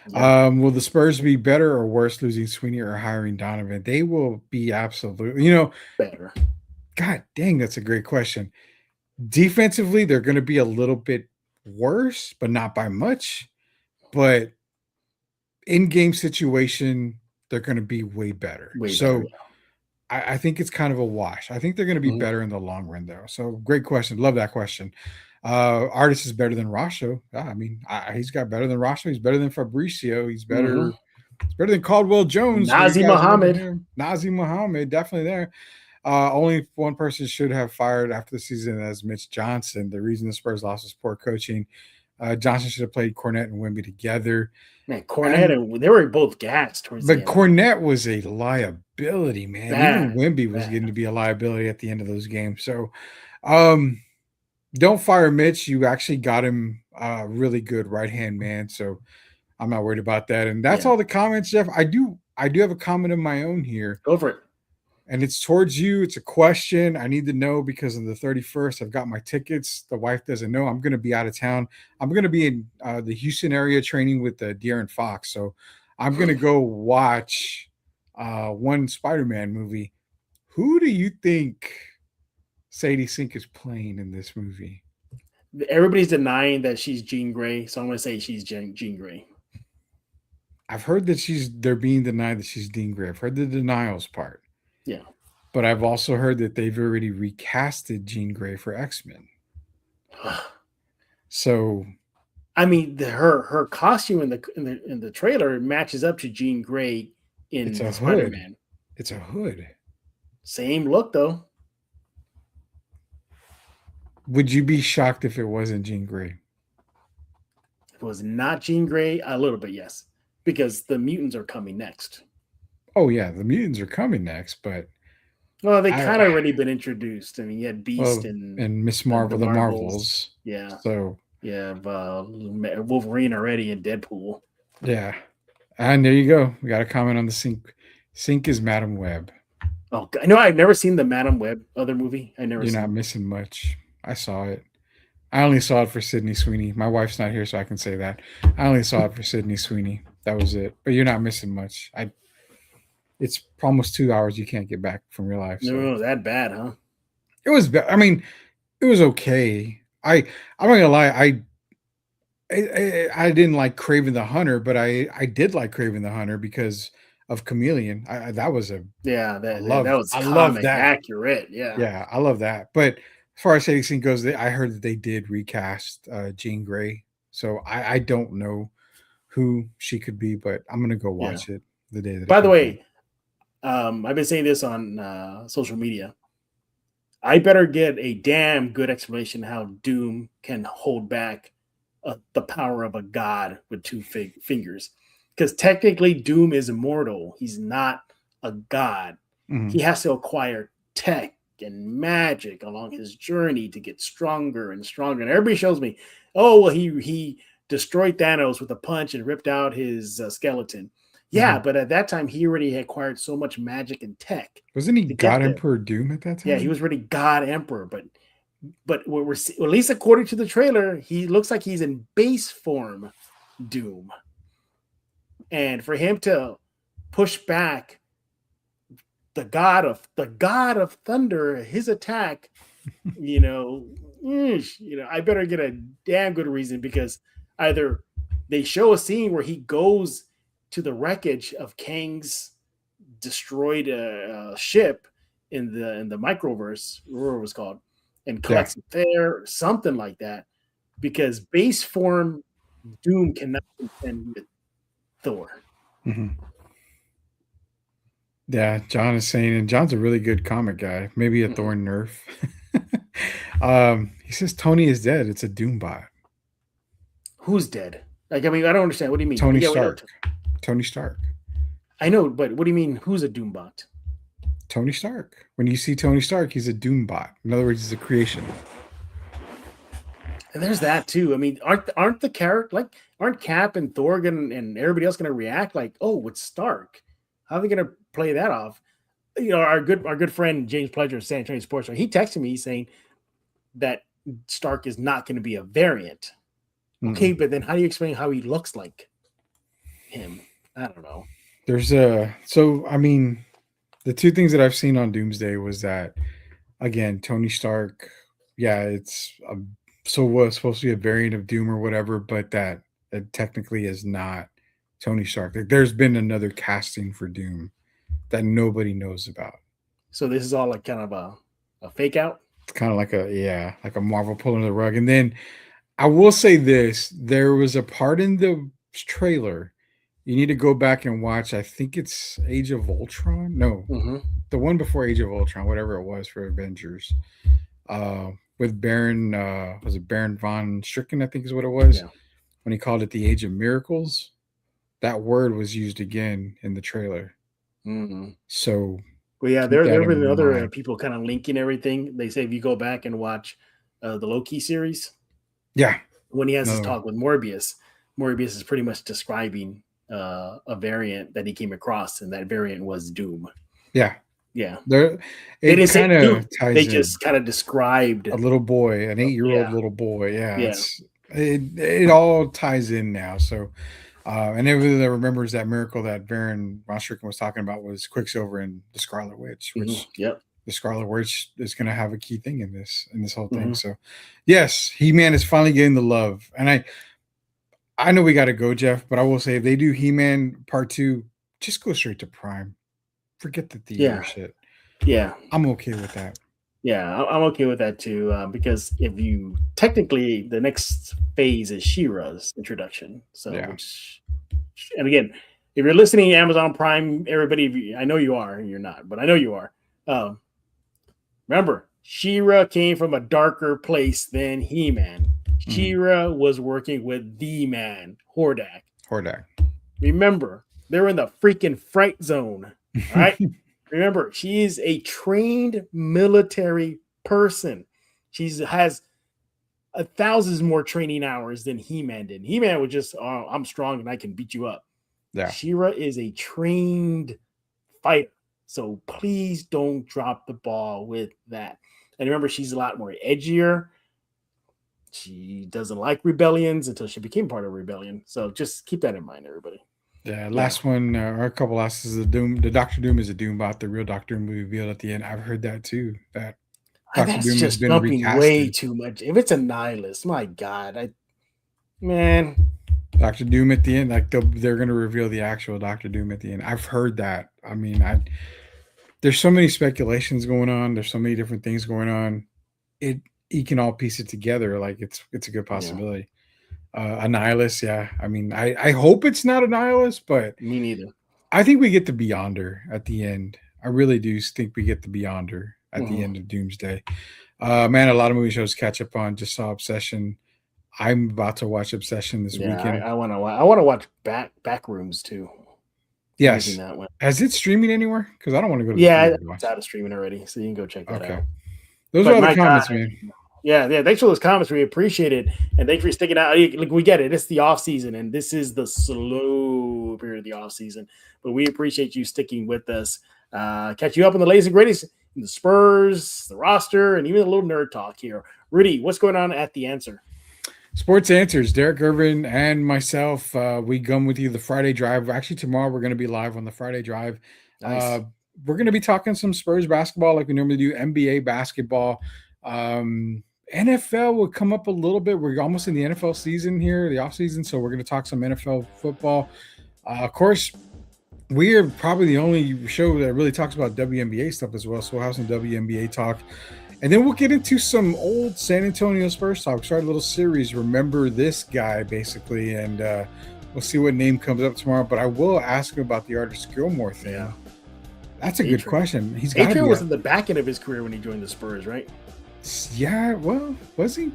Yeah. Will the Spurs be better or worse losing Sweeney or hiring Donovan? They will be absolutely, Better. God dang, that's a great question. Defensively, they're going to be a little bit worse, but not by much. But in-game situation, they're going to be way better. Better, yeah. I think it's kind of a wash. I think they're going to be better in the long run, though. So great question. Love that question. Artist is better than Rasho. He's got better than Rasho. He's better than Fabricio. He's better. He's better than Caldwell Jones. Nazim Muhammad. Nazim Muhammad, definitely there. Only one person should have fired after the season, as Mitch Johnson. The reason the Spurs lost was poor coaching. Johnson should have played Cornette and Wemby together. Man, Cornette, they were both gassed towards the end. But Cornette was a liability, man. Bad, Even Wemby was getting to be a liability at the end of those games. So don't fire Mitch. You actually got him really good right-hand man. So I'm not worried about that. And that's all the comments, Jeff. I do have a comment of my own here. Go for it. And it's towards you. It's a question. I need to know because on the 31st, I've got my tickets. The wife doesn't know. I'm going to be out of town. I'm going to be in the Houston area training with De'Aaron Fox. So I'm going to go watch one Spider-Man movie. Who do you think Sadie Sink is playing in this movie? Everybody's denying that she's Jean Grey. So I'm going to say she's Jean Grey. I've heard that they're being denied that she's Jean Grey. I've heard the denials part. Yeah. But I've also heard that they've already recasted Jean Grey for X-Men. So, I mean, her costume in the trailer matches up to Jean Grey in Spider-Man. It's a hood. Same look though. Would you be shocked if it wasn't Jean Grey? If it was not Jean Grey, a little bit, yes, because the mutants are coming next. Oh yeah, the mutants are coming next, but they kind of already been introduced. I mean, you had Beast and Miss Marvel, the Marvels. Yeah. So you have Wolverine already in Deadpool. Yeah, and there you go. We got a comment on the Sink. Sink is Madam Web. Oh, I know. I've never seen the Madam Web other movie. You're not missing much. I saw it. I only saw it for Sydney Sweeney. My wife's not here, so I can say that. I only saw it for Sydney Sweeney. That was it. But you're not missing much. It's almost 2 hours you can't get back from your life. So. No, that bad, huh? It was bad. I mean, it was okay. I'm not gonna lie. I didn't like Kraven the Hunter, but I did like Kraven the Hunter because of Chameleon. That was a that was I love that. Accurate. Yeah, I love that. But as far as Sadie Sink goes, I heard that they did recast Jean Grey, so I don't know who she could be, but I'm gonna go watch it the day that. By the way, I've been saying this on social media. I better get a damn good explanation how Doom can hold back the power of a god with two fingers. Because technically Doom is immortal. He's not a god. Mm-hmm. He has to acquire tech and magic along his journey to get stronger and stronger. And everybody shows me, he destroyed Thanos with a punch and ripped out his skeleton. Yeah, but at that time, he already had acquired so much magic and tech. Wasn't he God Emperor Doom at that time? Yeah, he was already God Emperor. But what we're at least according to the trailer, he looks like he's in base form Doom. And for him to push back the God of Thunder, his attack, I better get a damn good reason, because either they show a scene where he goes to the wreckage of Kang's destroyed ship in the microverse, whatever it was called, and collects it there, something like that, because base form Doom cannot contend with Thor. Mm-hmm. Yeah, John is saying, and John's a really good comic guy, maybe a Thor nerf. He says Tony is dead. It's a Doom bot. Who's dead? I don't understand. What do you mean? Tony Stark. Tony Stark. I know, but what do you mean? Who's a Doom bot? Tony Stark. When you see Tony Stark, he's a Doom bot. In other words, he's a creation. And there's that too. I mean, aren't the character aren't Cap and Thorgan and everybody else going to react like, oh, it's Stark? How are they going to play that off? You know, our good friend James Pledger of San Antonio Sports, he texted me saying that Stark is not going to be a variant. Okay, but then how do you explain how he looks like him? I don't know. There's so I mean, the two things that I've seen on Doomsday was that again, Tony Stark, yeah, it's was supposed to be a variant of Doom or whatever, but that it technically is not Tony Stark. Like, there's been another casting for Doom that nobody knows about. So this is all like kind of a fake out. It's kind of like a Marvel pulling the rug. And then I will say this: there was a part in the trailer. You need to go back and watch. I think it's Age of Ultron. No, the one before Age of Ultron, whatever it was for Avengers. With Baron, was it Baron von Stricken? I think is what it was. Yeah. When he called it the Age of Miracles, that word was used again in the trailer. So, well, yeah, there have been other people kind of linking everything. They say if you go back and watch the Loki series, yeah, when he has his talk with Morbius is pretty much describing a variant that he came across, and that variant was Doom. Yeah. Yeah, they kind of they just kind of described a little boy, an 8-year-old little boy. Yeah. It all ties in now. So, and everyone that remembers that miracle that Baron von Stricken was talking about was Quicksilver and the Scarlet Witch, which the Scarlet Witch is going to have a key thing in this whole thing. So, yes, He-Man is finally getting the love, and I know we got to go, Jeff, but I will say if they do He-Man Part 2, just go straight to Prime. Forget the theater shit. Yeah. I'm okay with that. Yeah, I'm okay with that too. Because if you technically the next phase is She-Ra's introduction. So and again, if you're listening to Amazon Prime, everybody, I know you are, you're not, but I know you are. Remember, She-Ra came from a darker place than He-Man. She-Ra was working with the man, Hordak. Remember, they're in the freaking fright zone. All right. Remember, she is a trained military person. She has 1,000 more training hours than He-Man did. He-Man was just, oh, I'm strong and I can beat you up. Yeah. She-Ra is a trained fighter. So please don't drop the ball with that. And remember, she's a lot more edgier. She doesn't like rebellions until she became part of rebellion. So just keep that in mind, everybody. Yeah, last one, or a couple last is the Doom. The Doctor Doom is a Doombot. The real Doctor Doom will be revealed at the end. I've heard that too. That Doctor Doom has been recasted. Way too much. If it's a nihilist, my God, Doctor Doom at the end, like they're going to reveal the actual Doctor Doom at the end. I've heard that. I mean, there's so many speculations going on. There's so many different things going on. You can all piece it together. Like it's a good possibility. Yeah. A nihilist, yeah. I mean, I hope it's not a nihilist, but me neither. I think we get the Beyonder at the end. I really do think we get the Beyonder at the end of Doomsday. Man, a lot of movie shows catch up on. Just saw Obsession. I'm about to watch Obsession this weekend. I want to watch Backrooms too. Yes. Has it streaming anywhere? Because I don't want to go to it's out of streaming already, so you can go check that out. Those are all the comments, man. Yeah. Thanks for those comments. We appreciate it. And thanks for sticking out. Look, we get it. It's the off season, and this is the slow period of the off season. But we appreciate you sticking with us. Catch you up on the latest and greatest in the Spurs, the roster, and even a little nerd talk here. Rudy, what's going on at The Answer? Sports Answers, Derek Irvin and myself. We come with you the Friday Drive. Actually, tomorrow we're going to be live on the Friday Drive. Nice. We're going to be talking some Spurs basketball like we normally do, NBA basketball. NFL will come up a little bit. We're almost in the NFL season here, the offseason, so we're going to talk some NFL football. Of course, we are probably the only show that really talks about WNBA stuff as well, so we'll have some WNBA talk. And then we'll get into some old San Antonio Spurs talk. Start a little series, Remember This Guy, basically, and we'll see what name comes up tomorrow. But I will ask him about the Artis Gilmore thing. Yeah. That's a good question. He's got to be. was in the back end of his career when he joined the Spurs, right? Yeah, well, was he?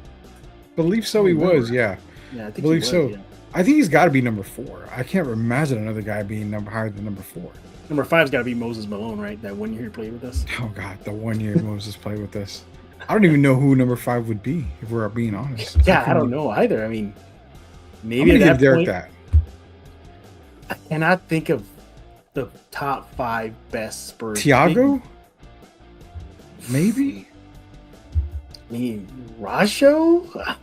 Believe so. He was. Yeah. Yeah, I think believe so. Yeah. I think he's got to be number 4. I can't imagine another guy being higher than number 4. Number 5's got to be Moses Malone, right? That 1 year he played with us. Oh God, the 1 year Moses played with us. I don't even know who number 5 would be if we're being honest. Yeah, I don't know either. I mean, I'm maybe gonna at give that Derek point, that. I cannot think of the top 5 best Spurs. Tiago? Maybe? I mean, Rasho?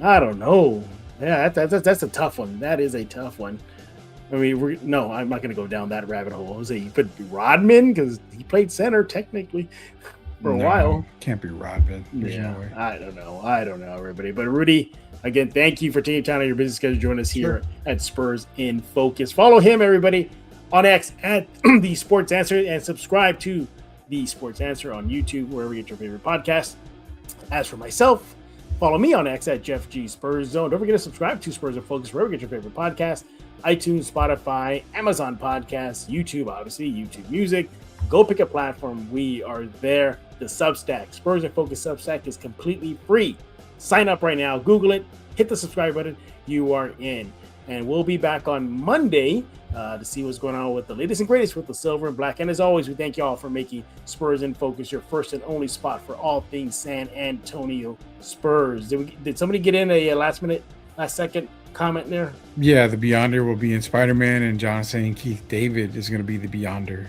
I don't know. Yeah, that's a tough one. That is a tough one. I mean, no, I'm not going to go down that rabbit hole. I was saying you put Rodman because he played center technically for a while. Can't be Rodman. There's Yeah, no way. I don't know, everybody. But Rudy, again, thank you for taking time out of your business schedule to join us here at Spurs in Focus. Follow him, everybody, on X at the Sports Answer, and subscribe to the Sports Answer on YouTube, wherever you get your favorite podcast. As for myself, follow me on X at Jeff G Spurs Zone. Don't forget to subscribe to Spurs in Focus, wherever you get your favorite podcast. iTunes, Spotify, Amazon Podcasts, YouTube, obviously, YouTube Music. Go pick a platform. We are there. The Substack, Spurs in Focus Substack, is completely free. Sign up right now. Google it. Hit the subscribe button. You are in. And we'll be back on Monday to see what's going on with the latest and greatest with the silver and black. And as always, we thank you all for making Spurs in Focus your first and only spot for all things San Antonio Spurs. Did somebody get in a last second comment there? Yeah, the Beyonder will be in Spider-Man, and John saying Keith David is going to be the Beyonder.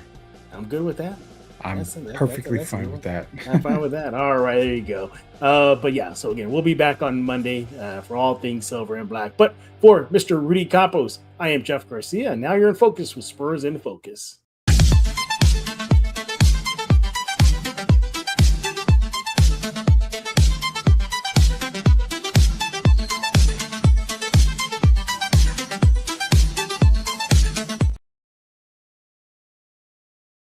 I'm good with that. I'm perfectly fine with that. I'm fine with that. All right, there you go. But yeah, so again, we'll be back on Monday for all things silver and black. But for Mr. Rudy Campos, I am Jeff Garcia, and now you're in focus with Spurs in Focus.